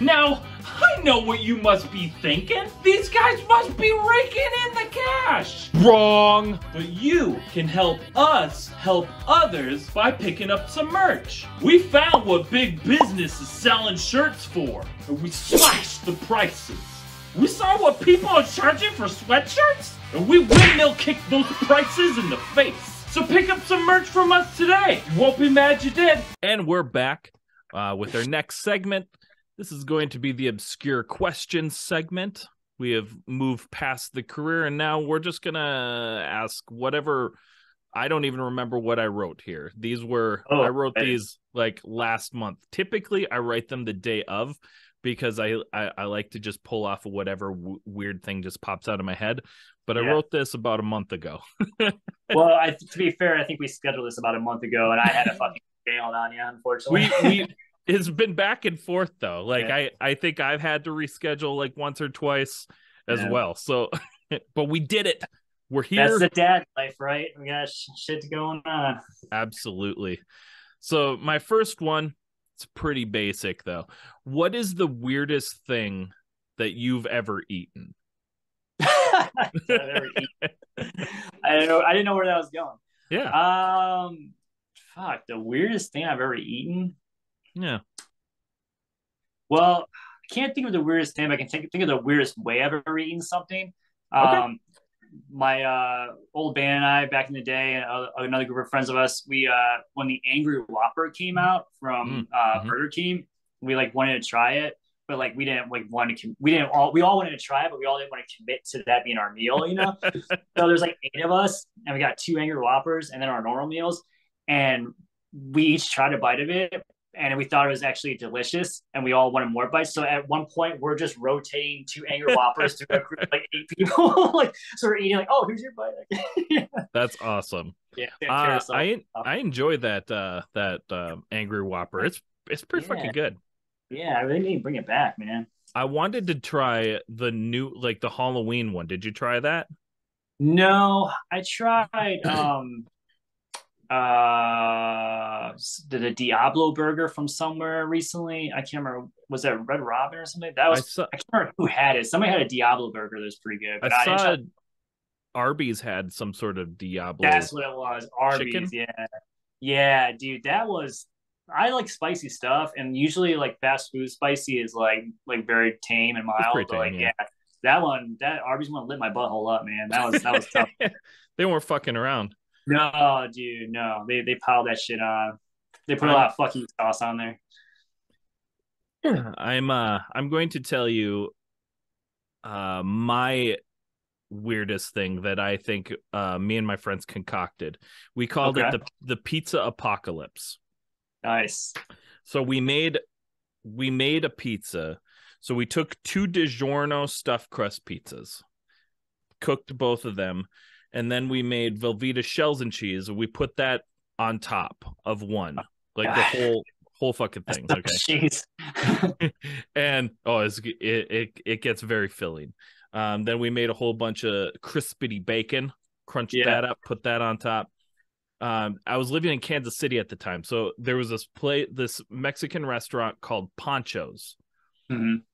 Now, I know what you must be thinking. These guys must be raking in the cash. Wrong. But you can help us help others by picking up some merch. We found what big business is selling shirts for, and we slashed the prices. We saw what people are charging for sweatshirts, and we windmill kicked those prices in the face. So pick up some merch from us today. You won't be mad you did. And we're back with our next segment. This is going to be the obscure questions segment. We have moved past the career, and now we're just going to ask whatever. I don't even remember what I wrote here. I wrote these like last month. Typically, I write them the day of because I like to just pull off of whatever weird thing just pops out of my head. But I wrote this about a month ago. Well, to be fair, I think we scheduled this about a month ago, and I had a fucking bailed on you, unfortunately. It's been back and forth though. Like I think I've had to reschedule like once or twice as well. So, but we did it. We're here. That's the dad life, right? We got shit going on. Absolutely. So my first one, it's pretty basic though. What is the weirdest thing that you've ever eaten? I didn't know where that was going. Yeah. Fuck, the weirdest thing I've ever eaten. Yeah. Well, I can't think of the weirdest thing, but I can think of the weirdest way I've ever eaten something. Okay. My old band and I, back in the day, and another group of friends of us, we when the Angry Whopper came out from Burger King, we like wanted to try it, but like we all wanted to try it, but we all didn't want to commit to that being our meal, So there's like 8 of us, and we got 2 Angry Whoppers and then our normal meals, and we each tried a bite of it. And we thought it was actually delicious, and we all wanted more bites. So at one point, we're just rotating 2 Angry Whoppers to a group of like 8 people. So we're eating like, oh, here's your bite. That's awesome. Yeah, I enjoy that Angry Whopper. It's pretty fucking good. Yeah, I really need to bring it back, man. I wanted to try the new, like the Halloween one. Did you try that? No, I tried. The Diablo burger from somewhere recently. I can't remember. Was that Red Robin or something? I can't remember who had it. Somebody had a Diablo burger that was pretty good. But I saw Arby's had some sort of Diablo. That's what it was. Arby's, chicken? Yeah, dude. That was. I like spicy stuff, and usually like fast food spicy is like very tame and mild. But like that Arby's one lit my butthole up, man. That was tough. They weren't fucking around. No, dude, no. They piled that shit on. They put a lot of fucking sauce on there. I'm going to tell you my weirdest thing that I think me and my friends concocted. We called it the pizza apocalypse. Nice. So we made a pizza. So we took 2 DiGiorno stuffed crust pizzas, cooked both of them, and then we made Velveeta shells and cheese. And we put that on top of one, like the whole fucking thing. Okay. And it gets very filling. Then we made a whole bunch of crispity bacon, crunched that up, put that on top. I was living in Kansas City at the time, so there was this Mexican restaurant called Pancho's.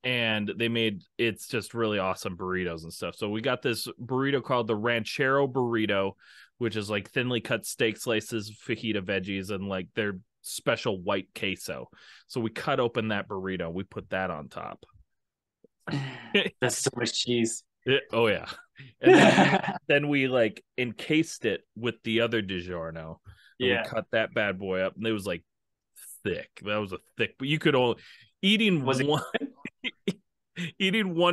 and they made it's just really awesome burritos and stuff. So we got this burrito called the Ranchero Burrito, which is like thinly cut steak slices, fajita veggies, and like their special white queso. So we cut open that burrito, we put that on top. That's so much cheese. Oh yeah. And then we like encased it with the other DiGiorno. And we cut that bad boy up, and it was like thick. That was a thick, but you could only eating one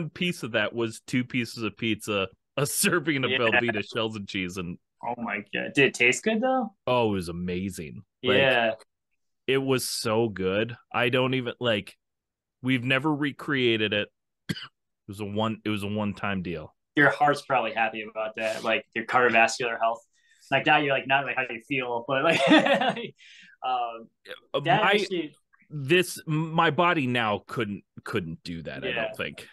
piece of that was 2 pieces of pizza, a serving of Velveeta shells and cheese, and oh my god, did it taste good though? Oh, it was amazing. It was so good. I don't even like. We've never recreated it. It was a one-time deal. Your heart's probably happy about that, like your cardiovascular health. Like that, you're like not like how you feel, but like my body now couldn't do that. I don't think.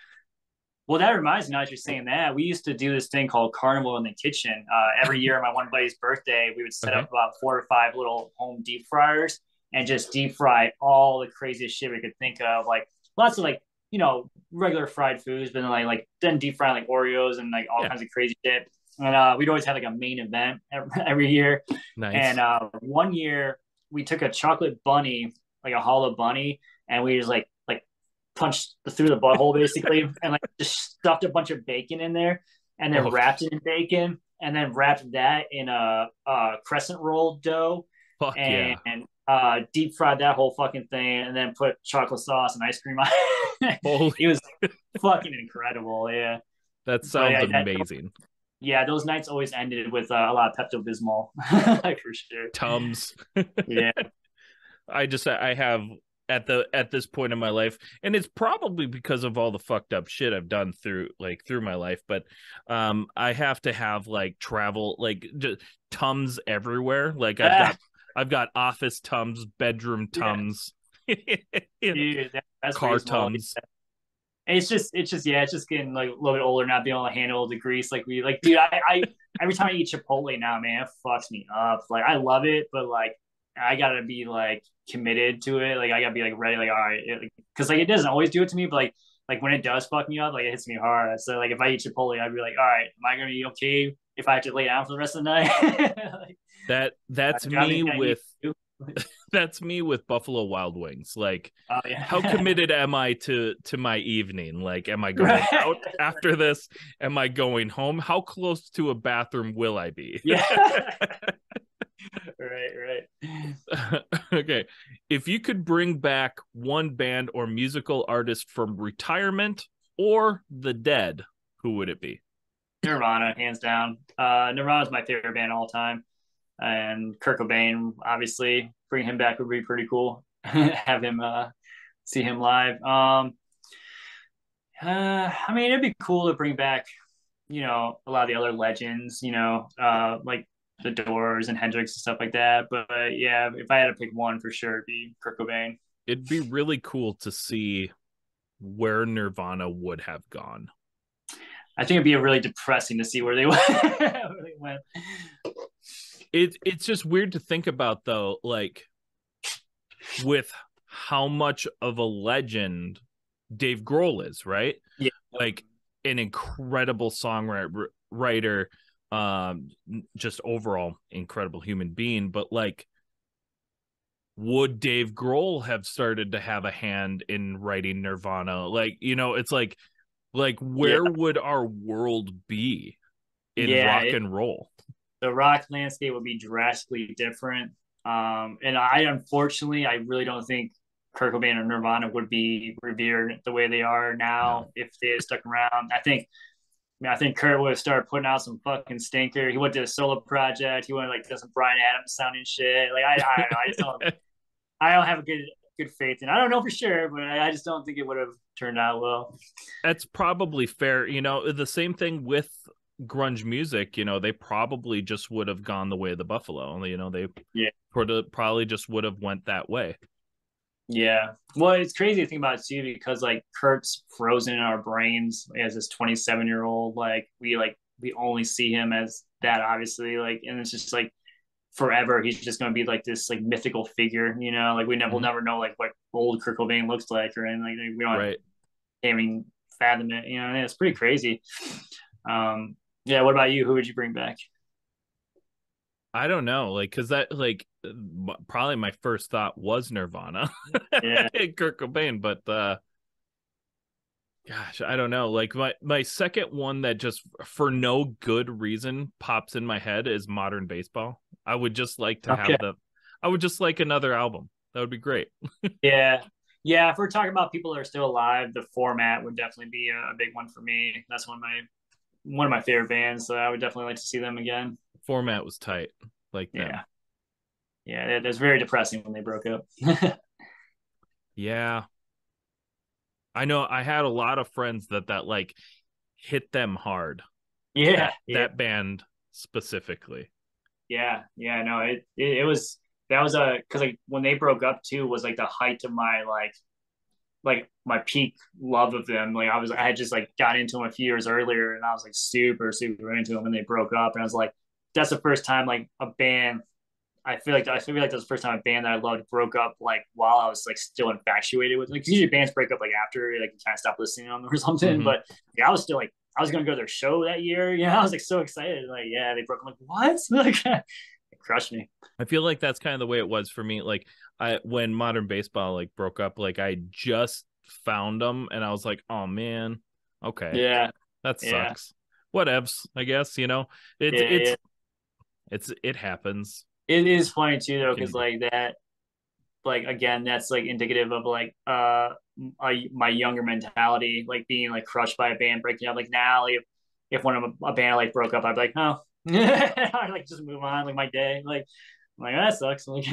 Well, that reminds me, now that you're saying that, we used to do this thing called Carnival in the Kitchen. Every year on my one buddy's birthday, we would set up about 4 or 5 little home deep fryers and just deep fry all the craziest shit we could think of. Like lots of like, you know, regular fried foods, but then deep fry like Oreos and like all kinds of crazy shit. And we'd always have like a main event every year. Nice. And one year we took a chocolate bunny, like a hollow bunny, and we just like punched through the butthole basically, and like just stuffed a bunch of bacon in there, and then wrapped it in bacon, and then wrapped that in a crescent roll dough, and deep fried that whole fucking thing, and then put chocolate sauce and ice cream on it. It was fucking incredible. Yeah, that sounds amazing. Those nights always ended with a lot of Pepto-Bismol, like for sure. Tums. Yeah. I have at this point in my life, and it's probably because of all the fucked up shit I've done through my life, but I have to have like travel, like just Tums everywhere. Like I've got office Tums, bedroom Tums, Dude, that's car Tums. It's just getting like a little bit older, not being able to handle the grease like we like. Dude, I every time I eat Chipotle now, man, it fucks me up. Like I love it, but like I gotta be like committed to it. Like I gotta be like ready. Like all right, because like it doesn't always do it to me, but like when it does fuck me up, like it hits me hard. So like if I eat Chipotle, I'd be like, all right, am I gonna be okay if I have to lay down for the rest of the night? That's me with. That's me with Buffalo Wild Wings. Like, how committed am I to my evening? Like, am I going out after this? Am I going home? How close to a bathroom will I be? Right. Okay. If you could bring back one band or musical artist from retirement or the dead, who would it be? Nirvana, hands down. Nirvana is my favorite band of all time. And Kurt Cobain, obviously, bring him back would be pretty cool. Have him see him live. I mean, it'd be cool to bring back, you know, a lot of the other legends, you know, like the Doors and Hendrix and stuff like that. But yeah, if I had to pick one for sure, it'd be Kurt Cobain. It'd be really cool to see where Nirvana would have gone. I think it'd be really depressing to see where they went. It's just weird to think about though, like with how much of a legend Dave Grohl is, right? Yeah, like an incredible songwriter, just overall incredible human being. But like, would Dave Grohl have started to have a hand in writing Nirvana? Like, you know, it's like where would our world be in rock and roll? The rock landscape would be drastically different. And unfortunately, I really don't think Kurt Cobain or Nirvana would be revered the way they are now if they had stuck around. I think Kurt would have started putting out some fucking stinker. He went to a solo project. He went like to some Bryan Adams sounding shit. Like I just don't. I don't have a good faith in. I don't know for sure, but I just don't think it would have turned out well. That's probably fair. You know, the same thing with grunge music, you know, they probably just would have gone the way of the Buffalo. You know, they probably just would have went that way. Yeah. Well, it's crazy to think about it too, because like Kurt's frozen in our brains as this 27-year-old. Like we only see him as that, obviously. Like, and it's just like forever he's just gonna be like this like mythical figure, you know, like we'll never know like what old Kurt Cobain looks like or anything. Like we don't can't even fathom it. It's pretty crazy. Yeah. What about you? Who would you bring back? I don't know, like, because that, like, probably my first thought was Nirvana, Yeah. Kurt Cobain, but gosh, I don't know. Like, my second one that just for no good reason pops in my head is Modern Baseball. I would just like to Okay. have I would just like another album. That would be great. Yeah. Yeah. If we're talking about people that are still alive, the Format would definitely be a big one for me. That's one of my favorite bands. So I would definitely like to see them again. Format was tight, like them. Yeah. Yeah. It was very depressing when they broke up. Yeah. I know I had a lot of friends that like hit them hard. Yeah. That band specifically. Yeah. Yeah. No, it was, that was because like when they broke up too was like the height of my like my peak love of them. Like I had just like got into them a few years earlier and I was like super, super into them and they broke up. And I was like, that's the first time like a band, I feel like that's the first time a band that I loved broke up like while I was like still infatuated with, like usually bands break up like after like you kind of stop listening to them or something. Mm-hmm. But yeah, I was still like, I was gonna go to their show that year. I was like so excited. Like, yeah, they broke up. I'm like, what? Like, it crushed me. I feel like that's kind of the way it was for me. Like when Modern Baseball like broke up, like I just found them and I was like, oh man, okay, Yeah, that sucks. Whatevs, I guess. Yeah. It happens. It is funny too though, because like that, like again, that's like indicative of like my younger mentality, like being like crushed by a band breaking up. Like now, like, if one of a band like broke up, I'd be like, oh, I'd like just move on, like my day. Like I'm like, that sucks. Like,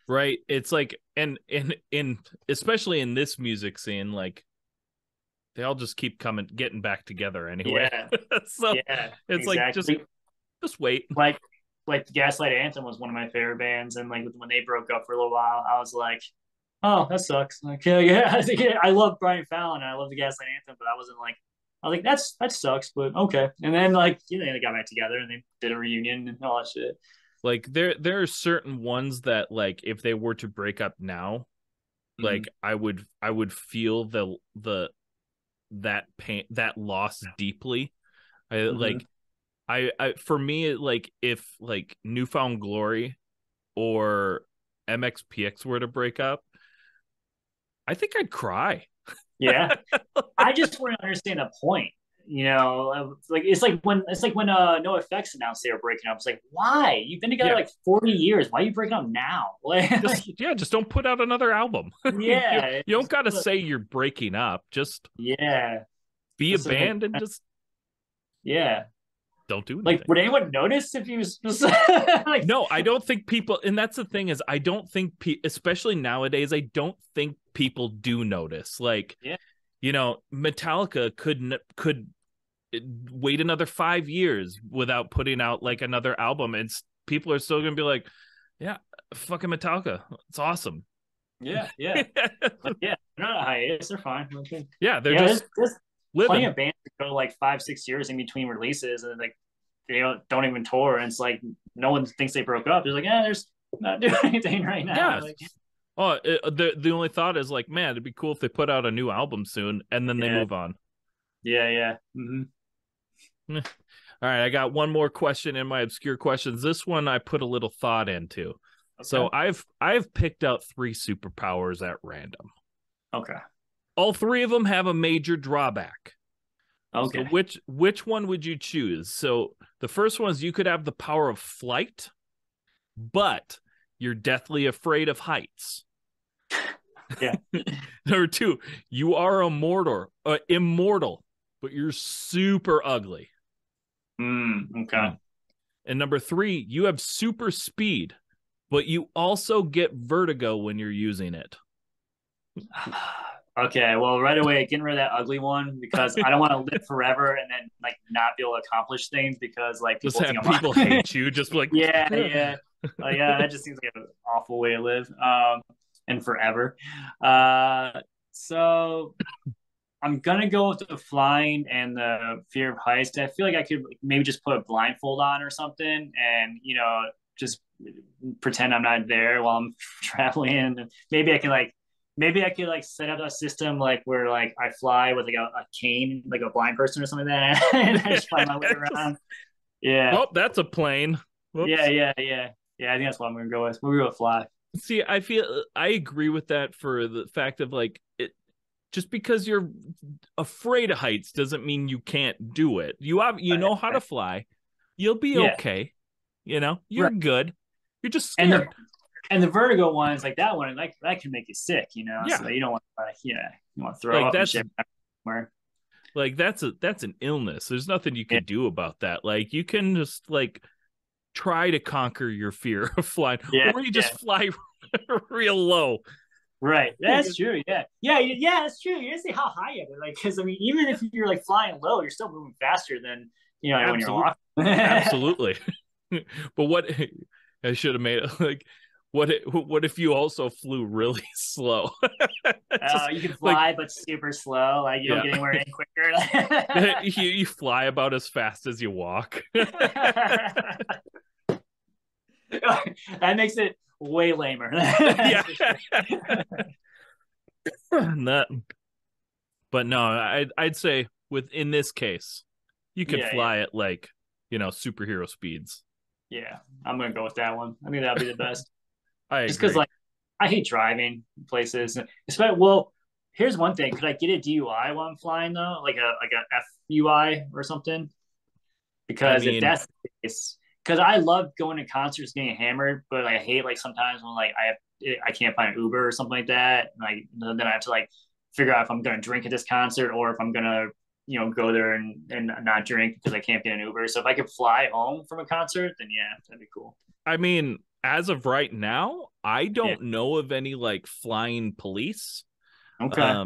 right. It's like, and in especially in this music scene, like they all just keep getting back together anyway. Yeah. So yeah, it's exactly. like just wait. Like Gaslight Anthem was one of my favorite bands, and like when they broke up for a little while, I was like, oh, that sucks. Like, yeah, I love Brian Fallon and I love the Gaslight Anthem, but I wasn't like, I was like, that sucks, but okay. And then like, they got back together and they did a reunion and all that shit. Like there are certain ones that like if they were to break up now, like I would feel that pain, that loss deeply. Like I for me, like if like Newfound Glory or MXPX were to break up, I think I'd cry. Yeah. I just want to understand the point. Like it's like when NoFX announced they were breaking up. It's like, why? You've been together like 40 years. Why are you breaking up now? Like, just don't put out another album. Yeah. you don't got to say you're breaking up. Just be a band and just don't do anything. Like, would anyone notice if he was like... No, I don't think people, and that's the thing is, I don't think especially nowadays, I don't think people do notice. Like, Metallica could wait another 5 years without putting out like another album, and people are still gonna be like, yeah, fucking Metallica, it's awesome. Yeah. They're not a hiatus, they're fine. Okay. Yeah, they're just living. Plenty of bands go like 5-6 years in between releases, and like they don't even tour, and it's like no one thinks they broke up. They're like, there's not doing anything right now. The only thought is like, man, it'd be cool if they put out a new album soon, and then they move on. Yeah. All right, I got one more question in my obscure questions. This one I put a little thought into. Okay. So I've picked out 3 superpowers at random. Okay. All 3 of them have a major drawback. Okay. So which one would you choose? So the first one is you could have the power of flight, but you're deathly afraid of heights. Yeah. Number 2, you are immortal, but you're super ugly. Okay. And number 3, you have super speed, but you also get vertigo when you're using it. Okay, well, right away, getting rid of that ugly one, because I don't want to live forever and then like not be able to accomplish things because like people hate you. Just like yeah, that just seems like an awful way to live. And forever. So I'm gonna go with the flying and the fear of heights. I feel like I could maybe just put a blindfold on or something, and just pretend I'm not there while I'm traveling. Maybe I can like maybe I could like set up a system like where like I fly with like a cane, like a blind person or something like that, and I just fly my way around. Yeah. Oh, that's a plane. Whoops. Yeah. I think that's what I'm gonna go with. We'll go with fly. See, I agree with that for the fact of like it. Just because you're afraid of heights doesn't mean you can't do it. You know how to fly. You'll be okay. You know, you're good. You're just scared. And the vertigo ones, like that one, like that can make you sick. You know, yeah. So you don't want to, you want to throw up and shit. Like that's an illness. There's nothing you can do about that. Like you can just like try to conquer your fear of flying, or you just fly real low. Right, that's true. Yeah, that's true. You see how high it is, like, because I mean, even if you're like flying low, you're still moving faster than when you're walking. Absolutely. But what I should have made it like. What if you also flew really slow? You can fly, but super slow. Like you don't get anywhere any quicker. you fly about as fast as you walk. That makes it way lamer. Yeah. But no, I'd say in this case, you can fly at like superhero speeds. Yeah, I'm gonna go with that one. I think that'd be the best. Just because like I hate driving places. Especially, well, here's one thing: could I get a DUI while I'm flying though, like a FUI or something? Because if that's the case, because I love going to concerts, getting hammered, but I hate like sometimes when like I can't find an Uber or something like that, and then I have to like figure out if I'm gonna drink at this concert or if I'm gonna go there and not drink because I can't get an Uber. So if I could fly home from a concert, then yeah, that'd be cool. I mean, as of right now, I don't know of any like flying police. Okay.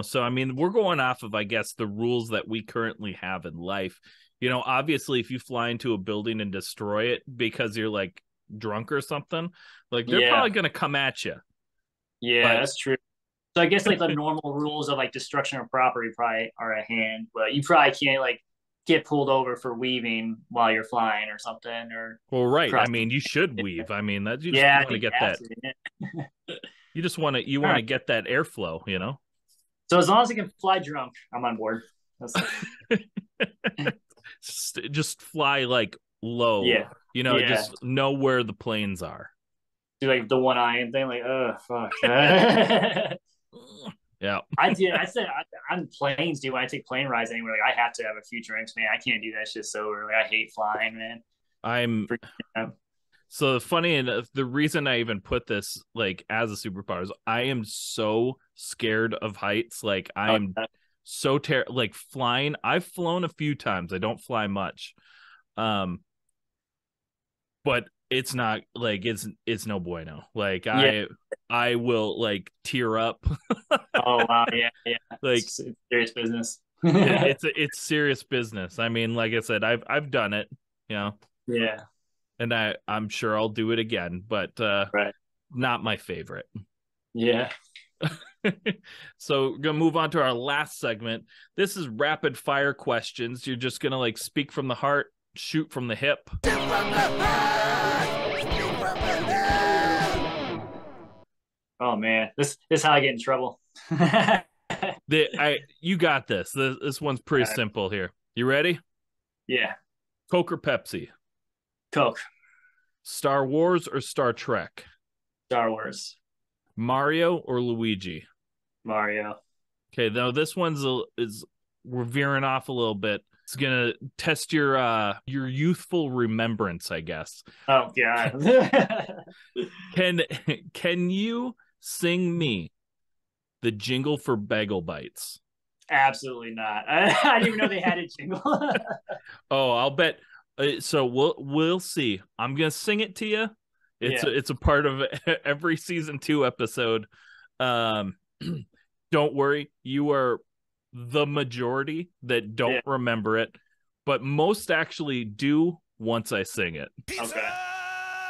So I mean, we're going off of, I guess, the rules that we currently have in life. Obviously, if you fly into a building and destroy it because you're like drunk or something, like they're probably going to come at you. Yeah, that's true. So I guess like the normal rules of like destruction of property probably are at hand, but you probably can't like get pulled over for weaving while you're flying or something. Right. I mean, you should weave. I mean, that you just want to get that. You just want to get that airflow, So as long as I can fly drunk, I'm on board. Just fly like low. Yeah. Just know where the planes are. Do like the one eye thing, like, oh fuck. Yeah. I said on planes, dude, when I take plane rides anywhere, like I have to have a few drinks, man. I can't do that shit sober. Like I hate flying, man. So the funny enough, the reason I even put this like as a superpower is I am so scared of heights. Like I am so like flying. I've flown a few times. I don't fly much. But it's not like it's no bueno. Like I will like tear up. Oh wow, yeah. Like it's serious business. it's serious business. I mean, like I said, I've done it, Yeah. And I'm sure I'll do it again, but not my favorite. Yeah. So we're gonna move on to our last segment. This is rapid fire questions. You're just gonna like speak from the heart, shoot from the hip. Oh man, this is how I get in trouble. You got this. This one's pretty simple here. You ready? Yeah. Coke or Pepsi? Coke. Star Wars or Star Trek? Star Wars. Mario or Luigi? Mario. Okay, now this one's we're veering off a little bit. It's gonna test your youthful remembrance, I guess. Oh god. Can you sing me the jingle for Bagel Bites? Absolutely not. I didn't even know they had a jingle. Oh, I'll bet. So we'll see. I'm gonna sing it to you. It's a part of every season 2 episode. Don't worry, you are the majority that don't remember it, but most actually do once I sing it. Okay,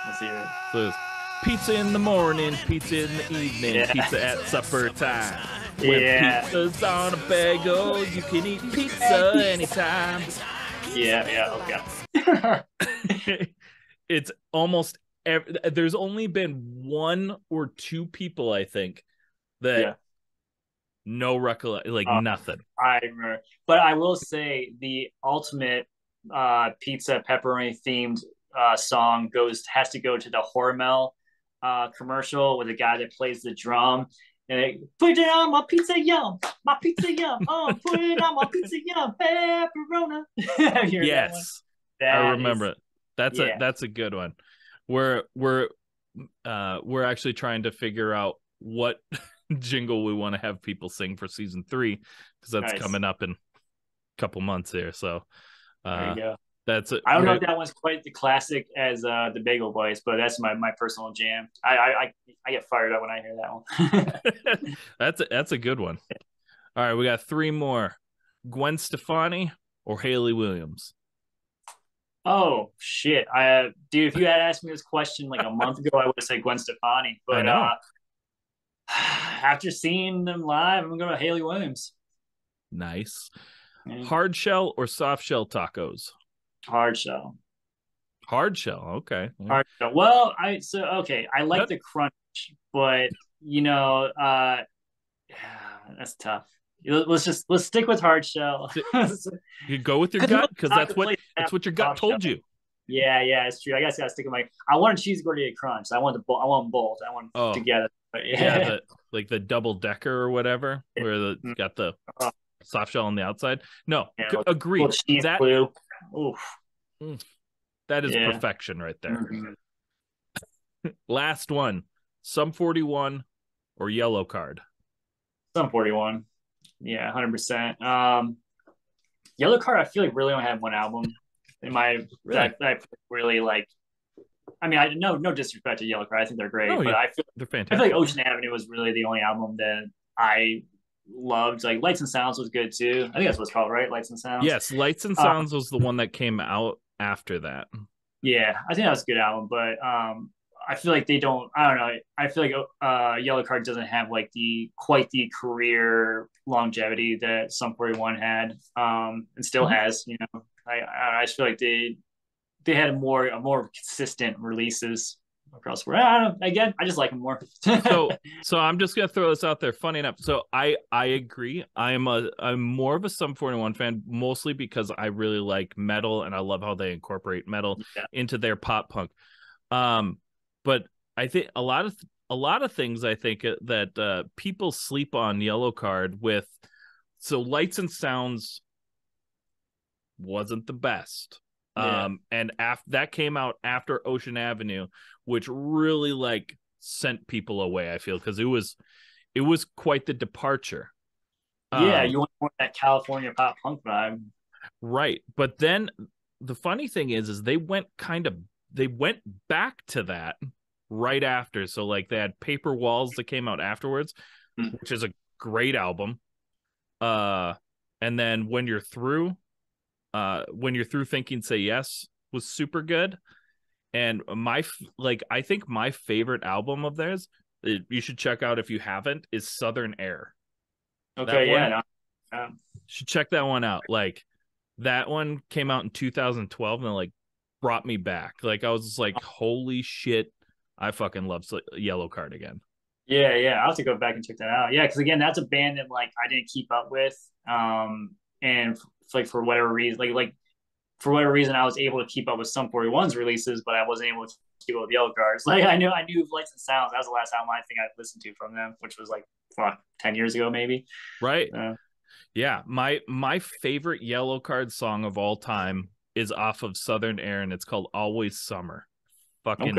let's hear it. So it's pizza in the morning, pizza in the evening, pizza at supper time. When pizza's on a bagel, you can eat pizza anytime. Yeah, okay. It's almost there's only been one or two people, I think, that no recollection, like nothing. I remember, but I will say the ultimate pizza pepperoni themed song has to go to the Hormel commercial with the guy that plays the drum. And they, put it on my pizza, yum, my pizza, yum. Oh, put it on my pizza, yum, pepperoni. Yes, I remember it. That's a good one. We're actually trying to figure out what jingle we want to have people sing for season 3, because that's coming up in a couple months here. So there you go. That's it. I don't know if that one's quite the classic as the Bagel Boys, but that's my personal jam. I get fired up when I hear that one. That's a good one. All right, we got 3 more. Gwen Stefani or Hayley Williams? Oh shit, dude! If you had asked me this question like a month ago, I would have said Gwen Stefani. But after seeing them live, I'm gonna go to Hayley Williams. Nice. Hard shell or soft shell tacos? Hard shell. Hard shell. Okay. Hard shell. Well, I like the crunch, but that's tough. Let's stick with hard shell. You go with your gut, because that's what your gut told you. Yeah, it's true. I guess I gotta stick with I want a cheese gordita crunch. I want them both. I want them together. But like the double decker or whatever, where got the soft shell on the outside. No, agree. Cheese blue. Oof. That is perfection right there. Last one. Sum 41 or yellow card? Sum 41. Yeah, 100%. Yellow Card, I feel like really only had one album in my that I really like. I mean, no disrespect to Yellow Card, I think they're great, but I feel they're fantastic. I feel like Ocean Avenue was really the only album that I loved. Like Lights and Sounds was good too. I think that's what it's called, right? Lights and Sounds. Yes, Lights and Sounds was the one that came out after that. Yeah, I think that was a good album, but I feel like they don't. I don't know. I feel like Yellow Card doesn't have like quite the career longevity that Sum 41 had, and still has. I just feel like they had more consistent releases across the world. I don't know. Again, I just like them more. so I'm just gonna throw this out there. Funny enough, so I agree. I'm more of a Sum 41 fan, mostly because I really like metal and I love how they incorporate metal into their pop punk. But I think a lot of things I think that people sleep on Yellow Card with. So Lights and Sounds wasn't the best. And that came out after Ocean Avenue, which really like sent people away, I feel, because it was quite the departure. You want that California pop punk vibe. Right. But then the funny thing is they went back to that right after. So like they had Paper Walls that came out afterwards, which is a great album. And then When You're Through Thinking Say Yes was super good. And I think my favorite album of theirs, you should check out if you haven't, is Southern Air. Okay, should check that one out. Like that one came out in 2012 and it like brought me back. Like I was just like, holy shit, I fucking love Yellow Card again. Yeah, I'll have to go back and check that out. Yeah, because again, that's a band that like I didn't keep up with, and for whatever reason, I was able to keep up with Sum 41's releases, but I wasn't able to keep up with Yellow Cards. Like I knew Lights and Sounds. That was the last album I think I listened to from them, which was like 10 years ago, maybe. Right. Yeah. My favorite Yellow Card song of all time is off of Southern Air, and it's called Always Summer. Fucking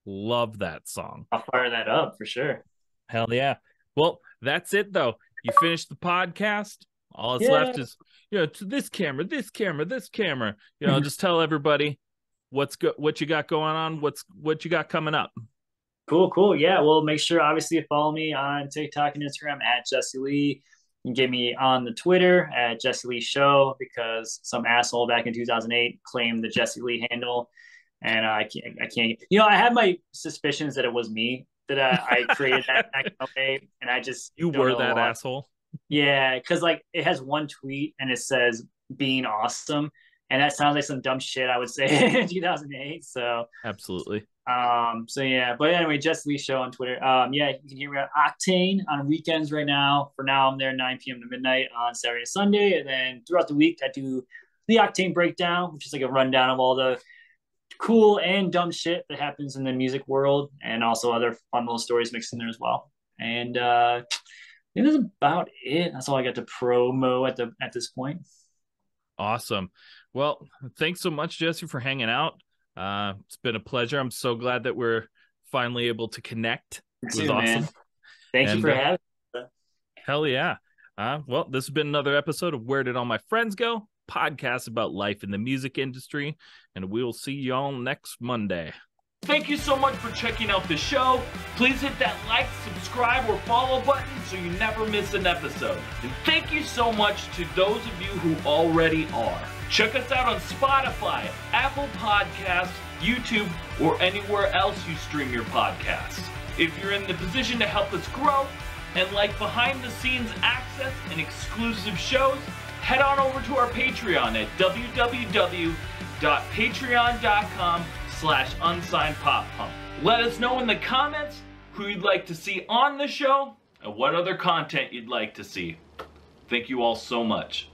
love that song. I'll fire that up for sure. Hell yeah. Well, that's it though. You finished the podcast. All that's left is, to this camera, just tell everybody what you got going on, what you got coming up. Cool. Yeah. Well, make sure obviously to follow me on TikTok and Instagram at Jesea Lee. You can get me on the Twitter at Jesea Lee Show, because some asshole back in 2008 claimed the Jesea Lee handle. And I can't, I had my suspicions that it was me that I created that back in the day. And I just, you were that asshole. Yeah. Cause like it has one tweet and it says being awesome. And that sounds like some dumb shit I would say in 2008. So absolutely. So yeah, but anyway, Jesea Lee Show on Twitter. Yeah, you can hear me on Octane on weekends right now. For now, I'm there 9 p.m. to midnight on Saturday and Sunday, and then throughout the week, I do the Octane Breakdown, which is like a rundown of all the cool and dumb shit that happens in the music world, and also other fun little stories mixed in there as well. And I think that's about it. That's all I got to promo at this point. Awesome. Well, thanks so much, Jesse, for hanging out. It's been a pleasure. I'm so glad that we're finally able to connect. It was awesome. Man. Thank you for having me. Hell yeah. Well, this has been another episode of Where Did All My Friends Go? Podcast about life in the music industry, and we will see y'all next Monday. Thank you so much for checking out the show. Please hit that like, subscribe, or follow button so you never miss an episode. And thank you so much to those of you who already are. Check us out on Spotify, Apple Podcasts, YouTube, or anywhere else you stream your podcasts. If you're in the position to help us grow and like behind-the-scenes access and exclusive shows, head on over to our Patreon at www.patreon.com/unsignedpoppunk. Let us know in the comments who you'd like to see on the show and what other content you'd like to see. Thank you all so much.